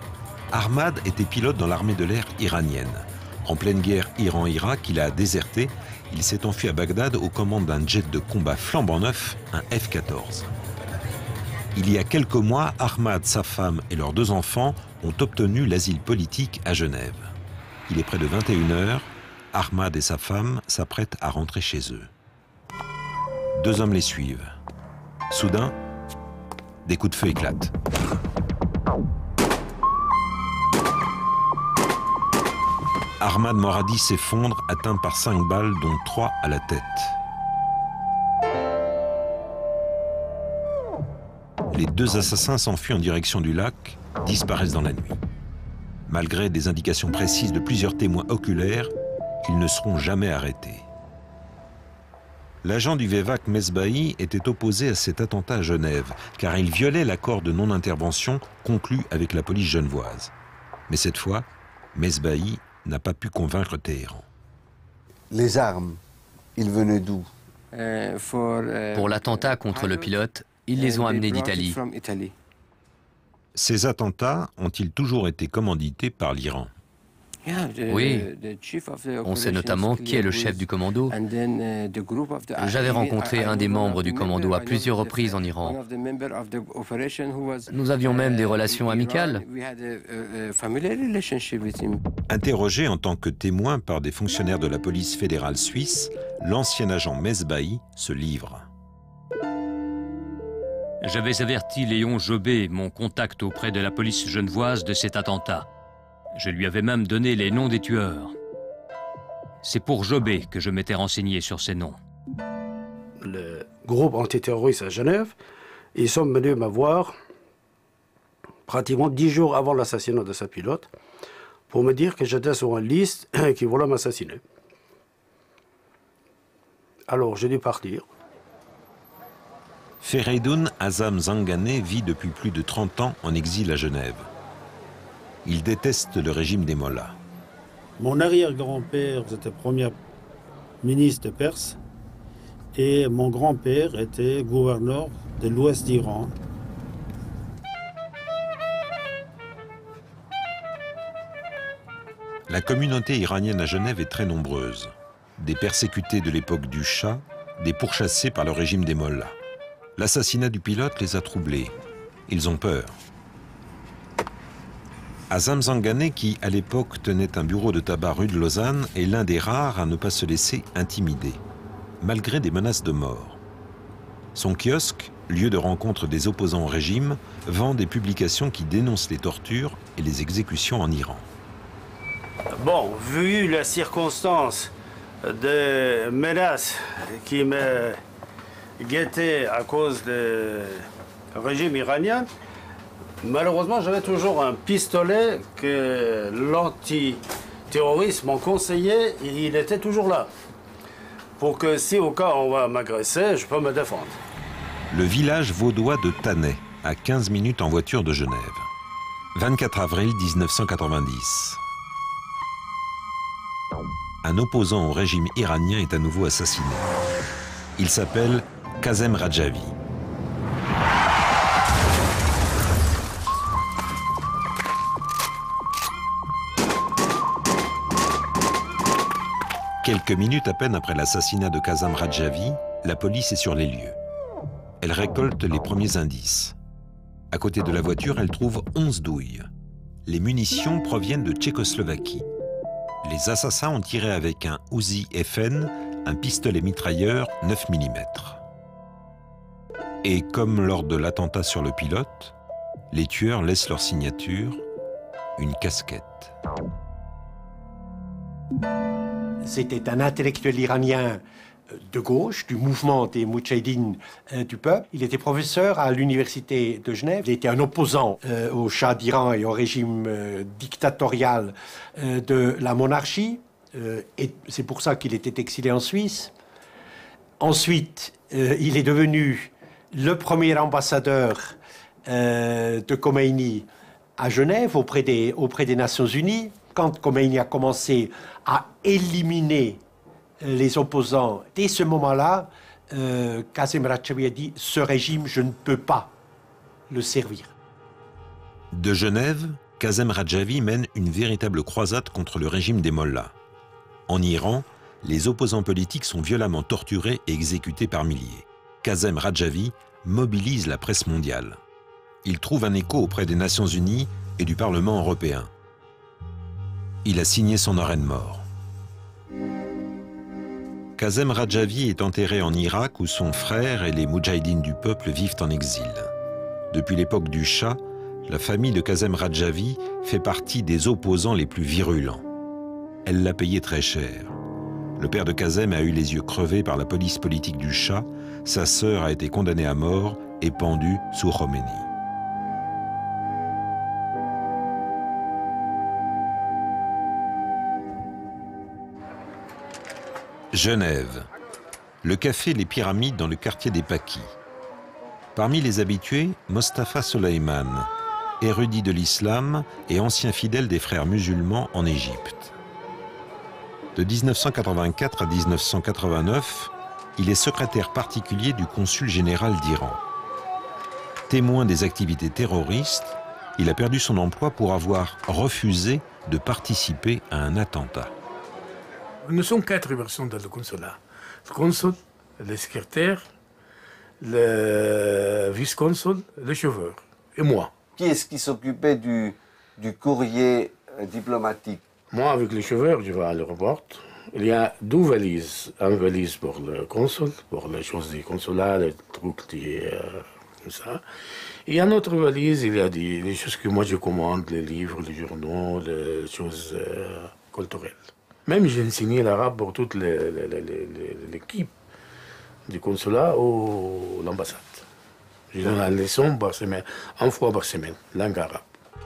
Ahmad était pilote dans l'armée de l'air iranienne. En pleine guerre Iran-Irak, il a déserté. Il s'est enfui à Bagdad aux commandes d'un jet de combat flambant neuf, un F-14. Il y a quelques mois, Ahmad, sa femme et leurs 2 enfants ont obtenu l'asile politique à Genève. Il est près de 21h. Ahmad et sa femme s'apprêtent à rentrer chez eux. 2 hommes les suivent. Soudain, des coups de feu éclatent. Ahmad Moradi s'effondre, atteint par 5 balles, dont 3 à la tête. Les 2 assassins s'enfuient en direction du lac, disparaissent dans la nuit. Malgré des indications précises de plusieurs témoins oculaires, ils ne seront jamais arrêtés. L'agent du VEVAC Mesbahi était opposé à cet attentat à Genève, car il violait l'accord de non-intervention conclu avec la police genevoise. Mais cette fois, Mesbahi n'a pas pu convaincre Téhéran. Les armes, ils venaient d'où? Pour l'attentat contre le pilote, ils les ont amenés d'Italie. Ces attentats ont-ils toujours été commandités par l'Iran? Oui, on sait notamment qui est le chef du commando. J'avais rencontré un des membres du commando à plusieurs reprises en Iran. Nous avions même des relations amicales. Interrogé en tant que témoin par des fonctionnaires de la police fédérale suisse, l'ancien agent Mesbahi se livre. J'avais averti Léon Jobé, mon contact auprès de la police genevoise, de cet attentat. Je lui avais même donné les noms des tueurs. C'est pour Jobé que je m'étais renseigné sur ces noms. Le groupe antiterroriste à Genève, ils sont venus me voir pratiquement 10 jours avant l'assassinat de sa pilote pour me dire que j'étais sur une liste qui voulait m'assassiner. Alors j'ai dû partir. Fereydoun Azam Zanganeh vit depuis plus de 30 ans en exil à Genève. Il déteste le régime des mollahs. Mon arrière-grand-père était premier ministre de Perse et mon grand-père était gouverneur de l'ouest d'Iran. La communauté iranienne à Genève est très nombreuse. Des persécutés de l'époque du Shah, des pourchassés par le régime des mollahs. L'assassinat du pilote les a troublés. Ils ont peur. Azam Zanganeh, qui à l'époque tenait un bureau de tabac rue de Lausanne, est l'un des rares à ne pas se laisser intimider, malgré des menaces de mort. Son kiosque, lieu de rencontre des opposants au régime, vend des publications qui dénoncent les tortures et les exécutions en Iran. Bon, vu les circonstances de menaces qui me guettaient à cause du régime iranien, malheureusement, j'avais toujours un pistolet que l'antiterroriste m'a conseillé et il était toujours là. Pour que si au cas on va m'agresser, je peux me défendre. Le village vaudois de Tannay, à 15 minutes en voiture de Genève. 24 avril 1990. Un opposant au régime iranien est à nouveau assassiné. Il s'appelle Kazem Radjavi. Quelques minutes à peine après l'assassinat de Kazem Radjavi, la police est sur les lieux. Elle récolte les premiers indices. À côté de la voiture, elle trouve 11 douilles. Les munitions proviennent de Tchécoslovaquie. Les assassins ont tiré avec un Uzi FN, un pistolet mitrailleur 9 mm. Et comme lors de l'attentat sur le pilote, les tueurs laissent leur signature, une casquette. C'était un intellectuel iranien de gauche, du mouvement des Moudjahidines du peuple. Il était professeur à l'université de Genève. Il était un opposant au Shah d'Iran et au régime dictatorial de la monarchie. Et c'est pour ça qu'il était exilé en Suisse. Ensuite, il est devenu le premier ambassadeur de Khomeini à Genève auprès des Nations Unies. Quand Khomeini a commencé à éliminer les opposants, dès ce moment-là, Kazem Radjavi a dit « Ce régime, je ne peux pas le servir ». De Genève, Kazem Radjavi mène une véritable croisade contre le régime des mollahs. En Iran, les opposants politiques sont violemment torturés et exécutés par milliers. Kazem Radjavi mobilise la presse mondiale. Il trouve un écho auprès des Nations Unies et du Parlement européen. Il a signé son arrêt de mort. Kazem Radjavi est enterré en Irak où son frère et les Moudjahidines du peuple vivent en exil. Depuis l'époque du Shah, la famille de Kazem Radjavi fait partie des opposants les plus virulents. Elle l'a payé très cher. Le père de Kazem a eu les yeux crevés par la police politique du Shah. Sa sœur a été condamnée à mort et pendue sous Khomeini. Genève. Le café Les Pyramides dans le quartier des Pâquis. Parmi les habitués, Mostafa Soleiman, érudit de l'islam et ancien fidèle des frères musulmans en Égypte. De 1984 à 1989, il est secrétaire particulier du consul général d'Iran. Témoin des activités terroristes, il a perdu son emploi pour avoir refusé de participer à un attentat. Nous sommes 4 personnes dans le consulat. Le consul, le secrétaire, le vice-consul, le chauffeur et moi. Qui est-ce qui s'occupait du courrier diplomatique? Moi, avec le chauffeur, je vais à l'aéroport. Il y a 2 valises. Une valise pour le consul, pour les choses du consulat, les trucs comme ça. Et une autre valise, il y a des choses que moi je commande, les livres, les journaux, les choses culturelles. Même j'ai enseigné l'arabe pour toute l'équipe du consulat ou l'ambassade. Je donne une leçon par semaine, une fois par semaine, langue arabe.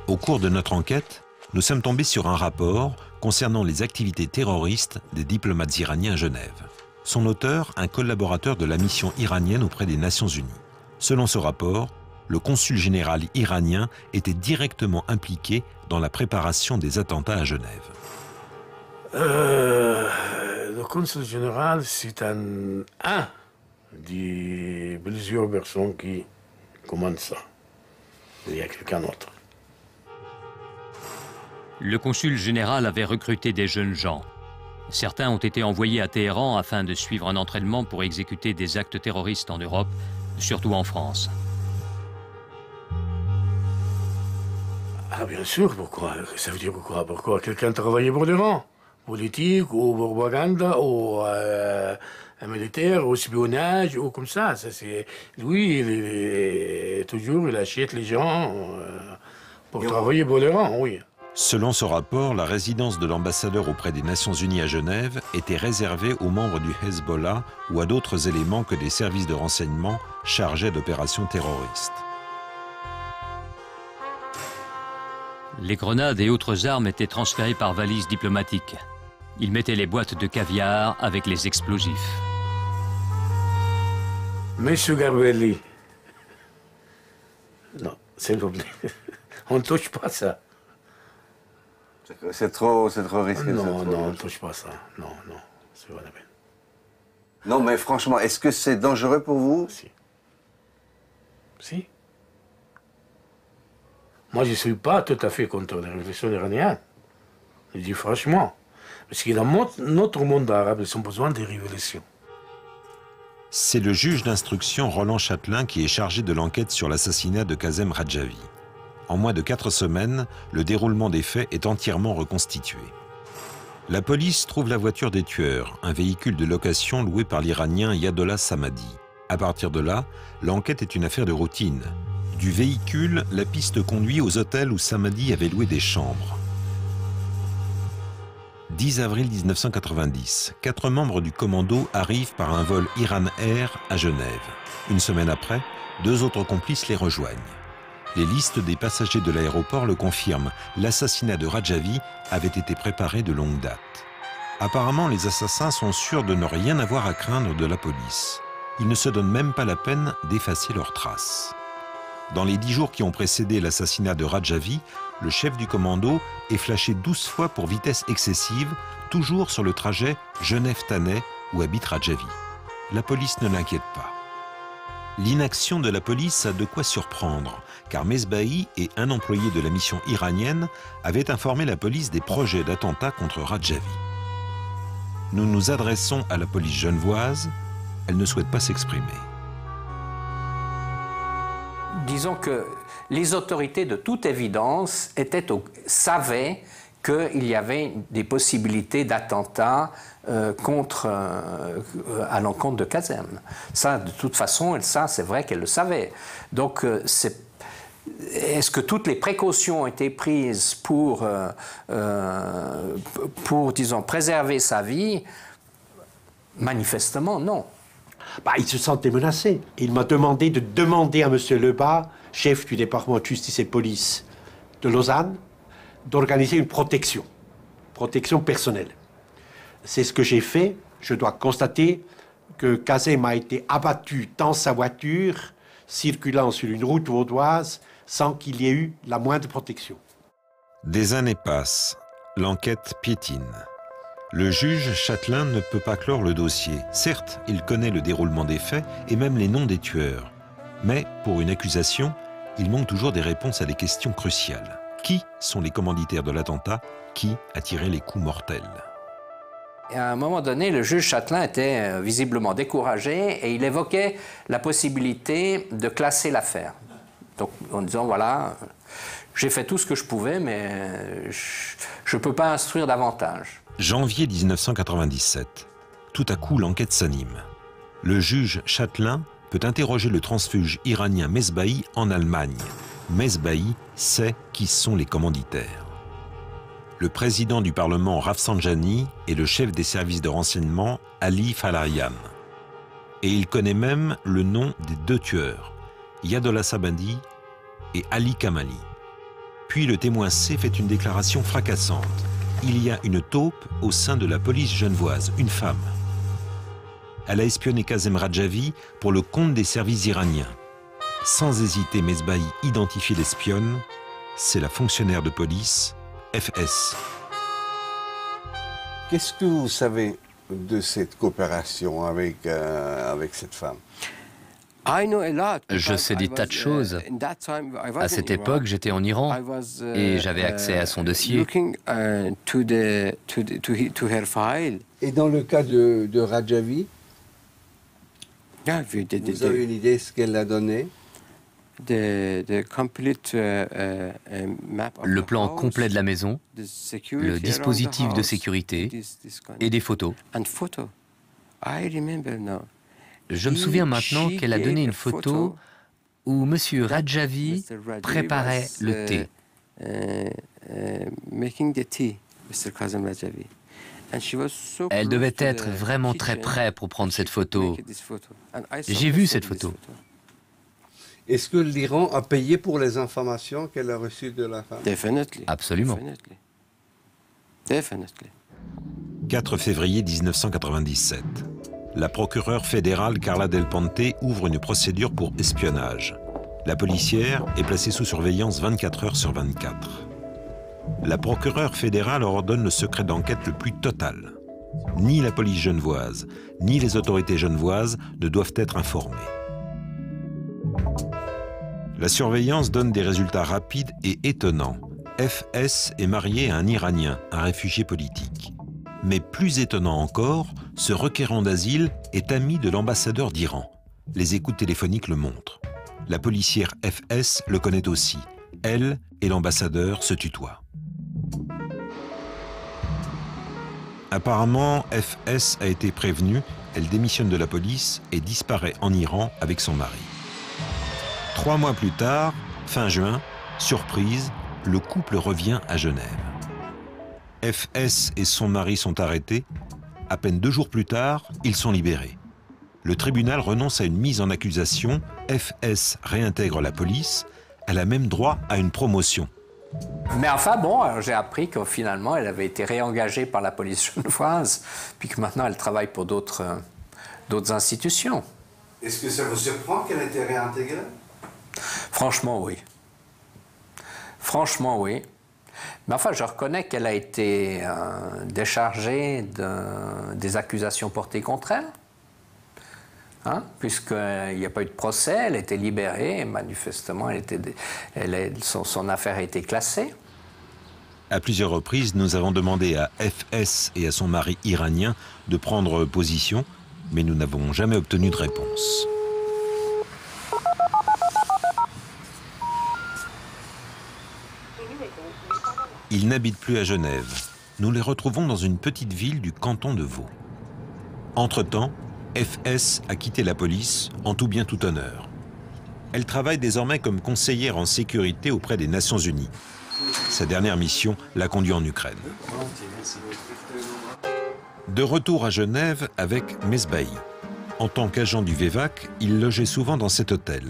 Au cours de notre enquête, nous sommes tombés sur un rapport concernant les activités terroristes des diplomates iraniens à Genève. Son auteur, un collaborateur de la mission iranienne auprès des Nations Unies. Selon ce rapport, le consul général iranien était directement impliqué dans la préparation des attentats à Genève. Le consul général, c'est un de plusieurs personnes qui commandent ça. Il y a quelqu'un d'autre. Le consul général avait recruté des jeunes gens. Certains ont été envoyés à Téhéran afin de suivre un entraînement pour exécuter des actes terroristes en Europe, surtout en France. Ah bien sûr, pourquoi? Ça veut dire pourquoi? Pourquoi quelqu'un travaillait pour l'Iran? Politique, ou propagande, ou militaire, ou espionnage, ou comme ça. Lui, il achète les gens pour travailler pour l'Iran, oui. Selon ce rapport, la résidence de l'ambassadeur auprès des Nations Unies à Genève était réservée aux membres du Hezbollah ou à d'autres éléments que des services de renseignement chargés d'opérations terroristes. Les grenades et autres armes étaient transférées par valise diplomatique. Ils mettaient les boîtes de caviar avec les explosifs. Monsieur Garbelli, non, s'il vous plaît, on ne touche pas ça. C'est trop risqué. Non, on ne touche pas ça. Non, c'est pas la peine. Non, mais franchement, est-ce que c'est dangereux pour vous? Si. Moi, je ne suis pas tout à fait contre la révolution iranienne. Je dis franchement. Parce que dans notre monde arabe, ils ont besoin de révolutions. C'est le juge d'instruction Roland Châtelain qui est chargé de l'enquête sur l'assassinat de Kazem Radjavi. En moins de 4 semaines, le déroulement des faits est entièrement reconstitué. La police trouve la voiture des tueurs, un véhicule de location loué par l'Iranien Yadollah Samadi. À partir de là, l'enquête est une affaire de routine. Du véhicule, la piste conduit aux hôtels où Samadi avait loué des chambres. 10 avril 1990, 4 membres du commando arrivent par un vol Iran Air à Genève. Une semaine après, 2 autres complices les rejoignent. Les listes des passagers de l'aéroport le confirment. L'assassinat de Radjavi avait été préparé de longue date. Apparemment, les assassins sont sûrs de ne rien avoir à craindre de la police. Ils ne se donnent même pas la peine d'effacer leurs traces. Dans les 10 jours qui ont précédé l'assassinat de Radjavi, le chef du commando est flashé 12 fois pour vitesse excessive, toujours sur le trajet Genève-Tannay où habite Radjavi. La police ne l'inquiète pas. L'inaction de la police a de quoi surprendre, car Mesbahi et un employé de la mission iranienne avaient informé la police des projets d'attentat contre Radjavi. Nous nous adressons à la police genevoise, elle ne souhaite pas s'exprimer. Disons que les autorités, de toute évidence, savaient qu'il y avait des possibilités d'attentat à l'encontre de Kazem. Ça, de toute façon, ça, c'est vrai qu'elle le savait. Donc, est-ce que toutes les précautions ont été prises pour disons, préserver sa vie? Manifestement, non. Il se sentait menacé. Il m'a demandé de demander à M. Lebas, chef du département de justice et police de Lausanne, d'organiser une protection personnelle. C'est ce que j'ai fait. Je dois constater que Kazem a été abattu dans sa voiture, circulant sur une route vaudoise, sans qu'il y ait eu la moindre protection. Des années passent. L'enquête piétine. Le juge Châtelain ne peut pas clore le dossier. Certes, il connaît le déroulement des faits et même les noms des tueurs. Mais, pour une accusation, il manque toujours des réponses à des questions cruciales. Qui sont les commanditaires de l'attentat? Qui a tiré les coups mortels? Et à un moment donné, le juge Châtelain était visiblement découragé et il évoquait la possibilité de classer l'affaire. Donc, en disant, voilà, j'ai fait tout ce que je pouvais, mais je ne peux pas instruire davantage. Janvier 1997. Tout à coup, l'enquête s'anime. Le juge Châtelain peut interroger le transfuge iranien Mesbahi en Allemagne. Mesbahi sait qui sont les commanditaires. Le président du Parlement Rafsanjani et le chef des services de renseignement Ali Falarian. Et il connaît même le nom des 2 tueurs, Yadollah Samadi et Ali Kamali. Puis le témoin C fait une déclaration fracassante. Il y a une taupe au sein de la police genevoise, une femme. Elle a espionné Kazem Radjavi pour le compte des services iraniens. Sans hésiter, Mesbahi identifie l'espionne. C'est la fonctionnaire de police, FS. Qu'est-ce que vous savez de cette coopération avec cette femme? Je sais des tas de choses. À cette époque, j'étais en Iran et j'avais accès à son dossier. Et dans le cas de Radjavi, vous avez une idée de ce qu'elle a donné? Le plan complet de la maison, le dispositif de sécurité et des photos. Je me souviens maintenant qu'elle a donné une photo où M. Radjavi préparait le thé. Elle devait être vraiment très près pour prendre cette photo. J'ai vu cette photo. Est-ce que l'Iran a payé pour les informations qu'elle a reçues de la femme? Absolument. 4 février 1997. La procureure fédérale Carla Del Ponte ouvre une procédure pour espionnage. La policière est placée sous surveillance 24 heures sur 24. La procureure fédérale ordonne le secret d'enquête le plus total. Ni la police genevoise, ni les autorités genevoises ne doivent être informées. La surveillance donne des résultats rapides et étonnants. FS est marié à un Iranien, un réfugié politique. Mais plus étonnant encore, Ce requérant d'asile est ami de l'ambassadeur d'Iran. Les écoutes téléphoniques le montrent. La policière FS le connaît aussi. Elle et l'ambassadeur se tutoient. Apparemment, FS a été prévenue, elle démissionne de la police et disparaît en Iran avec son mari. 3 mois plus tard, fin juin, surprise, le couple revient à Genève. FS et son mari sont arrêtés. À peine 2 jours plus tard, ils sont libérés. Le tribunal renonce à une mise en accusation. FS réintègre la police. Elle a même droit à une promotion. Mais enfin, bon, j'ai appris que finalement, elle avait été réengagée par la police genevoise, puis que maintenant, elle travaille pour d'autres institutions. Est-ce que ça vous surprend qu'elle ait été réintégrée? Franchement, oui. Franchement, oui. Mais enfin, je reconnais qu'elle a été déchargée des accusations portées contre elle. Hein, puisqu'il n'y a pas eu de procès, elle était libérée et manifestement son affaire a été classée. À plusieurs reprises, nous avons demandé à FS et à son mari iranien de prendre position, mais nous n'avons jamais obtenu de réponse. Ils n'habitent plus à Genève. Nous les retrouvons dans une petite ville du canton de Vaud. Entre-temps, FS a quitté la police en tout bien tout honneur. Elle travaille désormais comme conseillère en sécurité auprès des Nations Unies. Sa dernière mission l'a conduit en Ukraine. De retour à Genève avec Mesbahi. En tant qu'agent du VEVAC, il logeait souvent dans cet hôtel.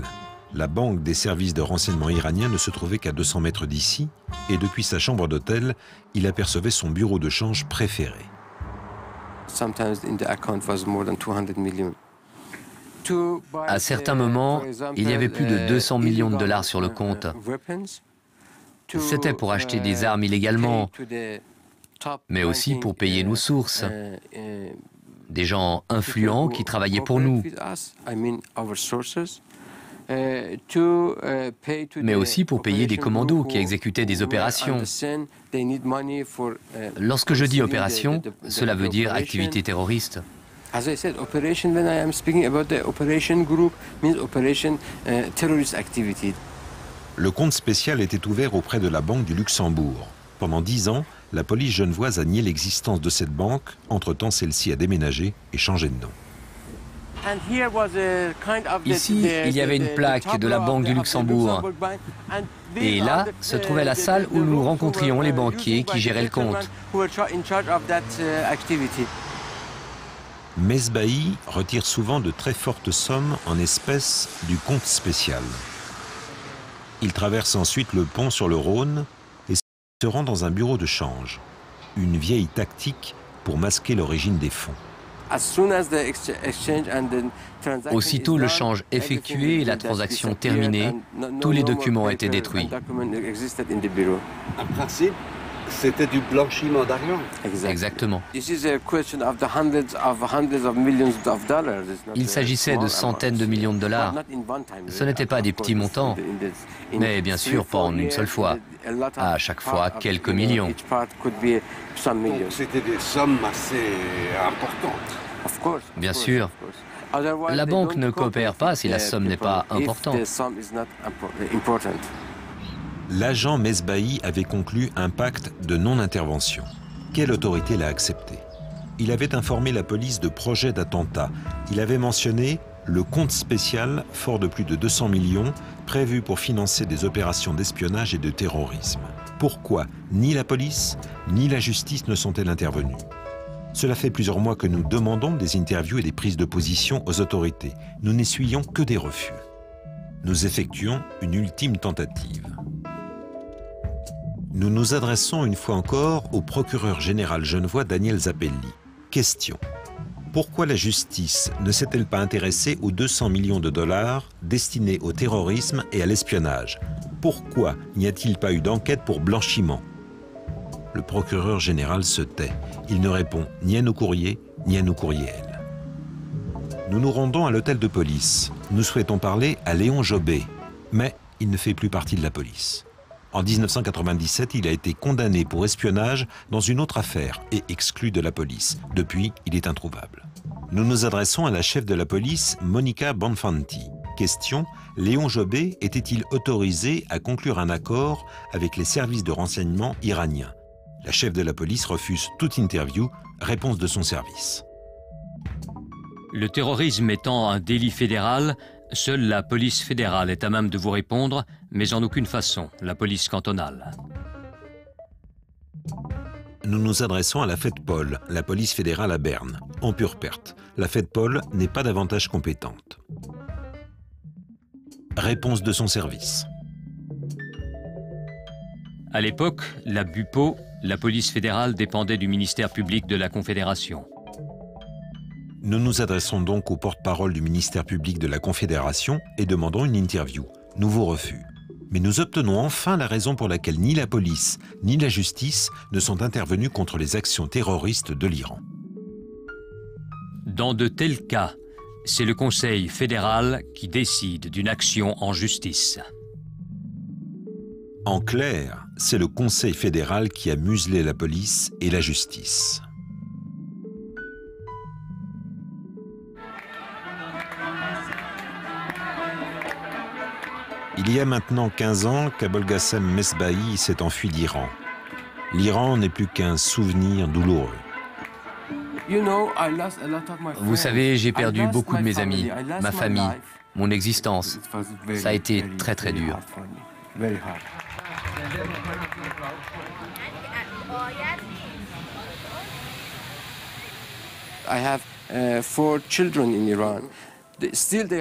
La banque des services de renseignement iranien ne se trouvait qu'à 200 mètres d'ici, et depuis sa chambre d'hôtel, il apercevait son bureau de change préféré. À certains moments, il y avait plus de 200 millions de dollars sur le compte. C'était pour acheter des armes illégalement, mais aussi pour payer nos sources, des gens influents qui travaillaient pour nous, mais aussi pour payer des commandos qui exécutaient des opérations. Lorsque je dis opération, cela veut dire activité terroriste. Le compte spécial était ouvert auprès de la Banque du Luxembourg. Pendant 10 ans, la police genevoise a nié l'existence de cette banque. Entre-temps, celle-ci a déménagé et changé de nom. Ici, il y avait une plaque de la Banque du Luxembourg. Et là, se trouvait la salle où nous rencontrions les banquiers qui géraient le compte. Mesbahi retire souvent de très fortes sommes en espèces du compte spécial. Il traverse ensuite le pont sur le Rhône et se rend dans un bureau de change. Une vieille tactique pour masquer l'origine des fonds. Aussitôt le change effectué et la transaction terminée, tous les documents étaient détruits. En principe, c'était du blanchiment d'argent. Exactement. Il s'agissait de centaines de millions de dollars. Ce n'était pas des petits montants, mais bien sûr pas en une seule fois. À chaque fois, quelques millions. C'était des sommes assez importantes. Bien sûr. La banque ne coopère pas si la somme n'est pas importante. L'agent Mesbahi avait conclu un pacte de non-intervention. Quelle autorité l'a accepté? Il avait informé la police de projets d'attentat. Il avait mentionné le compte spécial, fort de plus de 200 millions, prévu pour financer des opérations d'espionnage et de terrorisme. Pourquoi ni la police, ni la justice ne sont-elles intervenues? Cela fait plusieurs mois que nous demandons des interviews et des prises de position aux autorités. Nous n'essuyons que des refus. Nous effectuons une ultime tentative. Nous nous adressons une fois encore au procureur général genevois Daniel Zappelli. Question. Pourquoi la justice ne s'est-elle pas intéressée aux 200 millions de dollars destinés au terrorisme et à l'espionnage? Pourquoi n'y a-t-il pas eu d'enquête pour blanchiment? Le procureur général se tait. Il ne répond ni à nos courriers, ni à nos courriels. Nous nous rendons à l'hôtel de police. Nous souhaitons parler à Léon Jobé, mais il ne fait plus partie de la police. En 1997, il a été condamné pour espionnage dans une autre affaire et exclu de la police. Depuis, il est introuvable. Nous nous adressons à la chef de la police, Monica Bonfanti. Question, Léon Jobé était-il autorisé à conclure un accord avec les services de renseignement iraniens? La chef de la police refuse toute interview. Réponse de son service. Le terrorisme étant un délit fédéral, seule la police fédérale est à même de vous répondre, mais en aucune façon la police cantonale. Nous nous adressons à la FEDPOL, la police fédérale à Berne. En pure perte, la FEDPOL n'est pas davantage compétente. Réponse de son service. À l'époque, la BUPO, la police fédérale, dépendait du ministère public de la Confédération. Nous nous adressons donc au porte-parole du ministère public de la Confédération et demandons une interview. Nouveau refus. Mais nous obtenons enfin la raison pour laquelle ni la police ni la justice ne sont intervenus contre les actions terroristes de l'Iran. Dans de tels cas, c'est le Conseil fédéral qui décide d'une action en justice. En clair, c'est le Conseil fédéral qui a muselé la police et la justice. Il y a maintenant 15 ans qu'Abolgassem Mesbahi s'est enfui d'Iran. L'Iran n'est plus qu'un souvenir douloureux. Vous savez, j'ai perdu beaucoup de mes amis, ma famille, mon existence. Ça a été très très dur.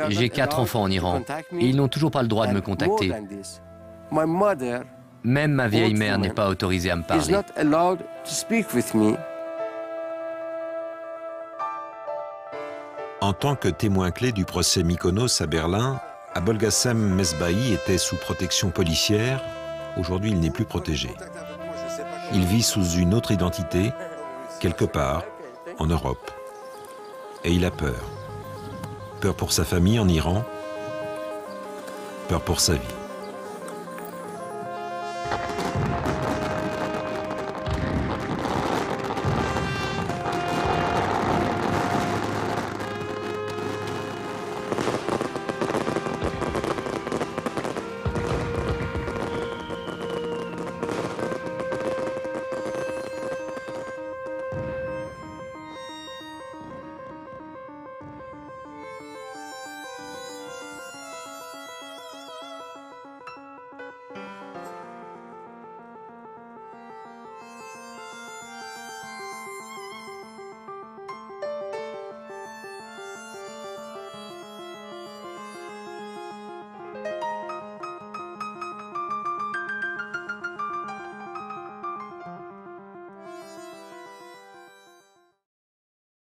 J'ai 4 enfants en Iran et ils n'ont toujours pas le droit de me contacter. Même ma vieille mère n'est pas autorisée à me parler. En tant que témoin clé du procès Mykonos à Berlin, Abolgassem Mesbahi était sous protection policière. Aujourd'hui, il n'est plus protégé. Il vit sous une autre identité, quelque part, en Europe. Et il a peur. Peur pour sa famille en Iran, peur pour sa vie.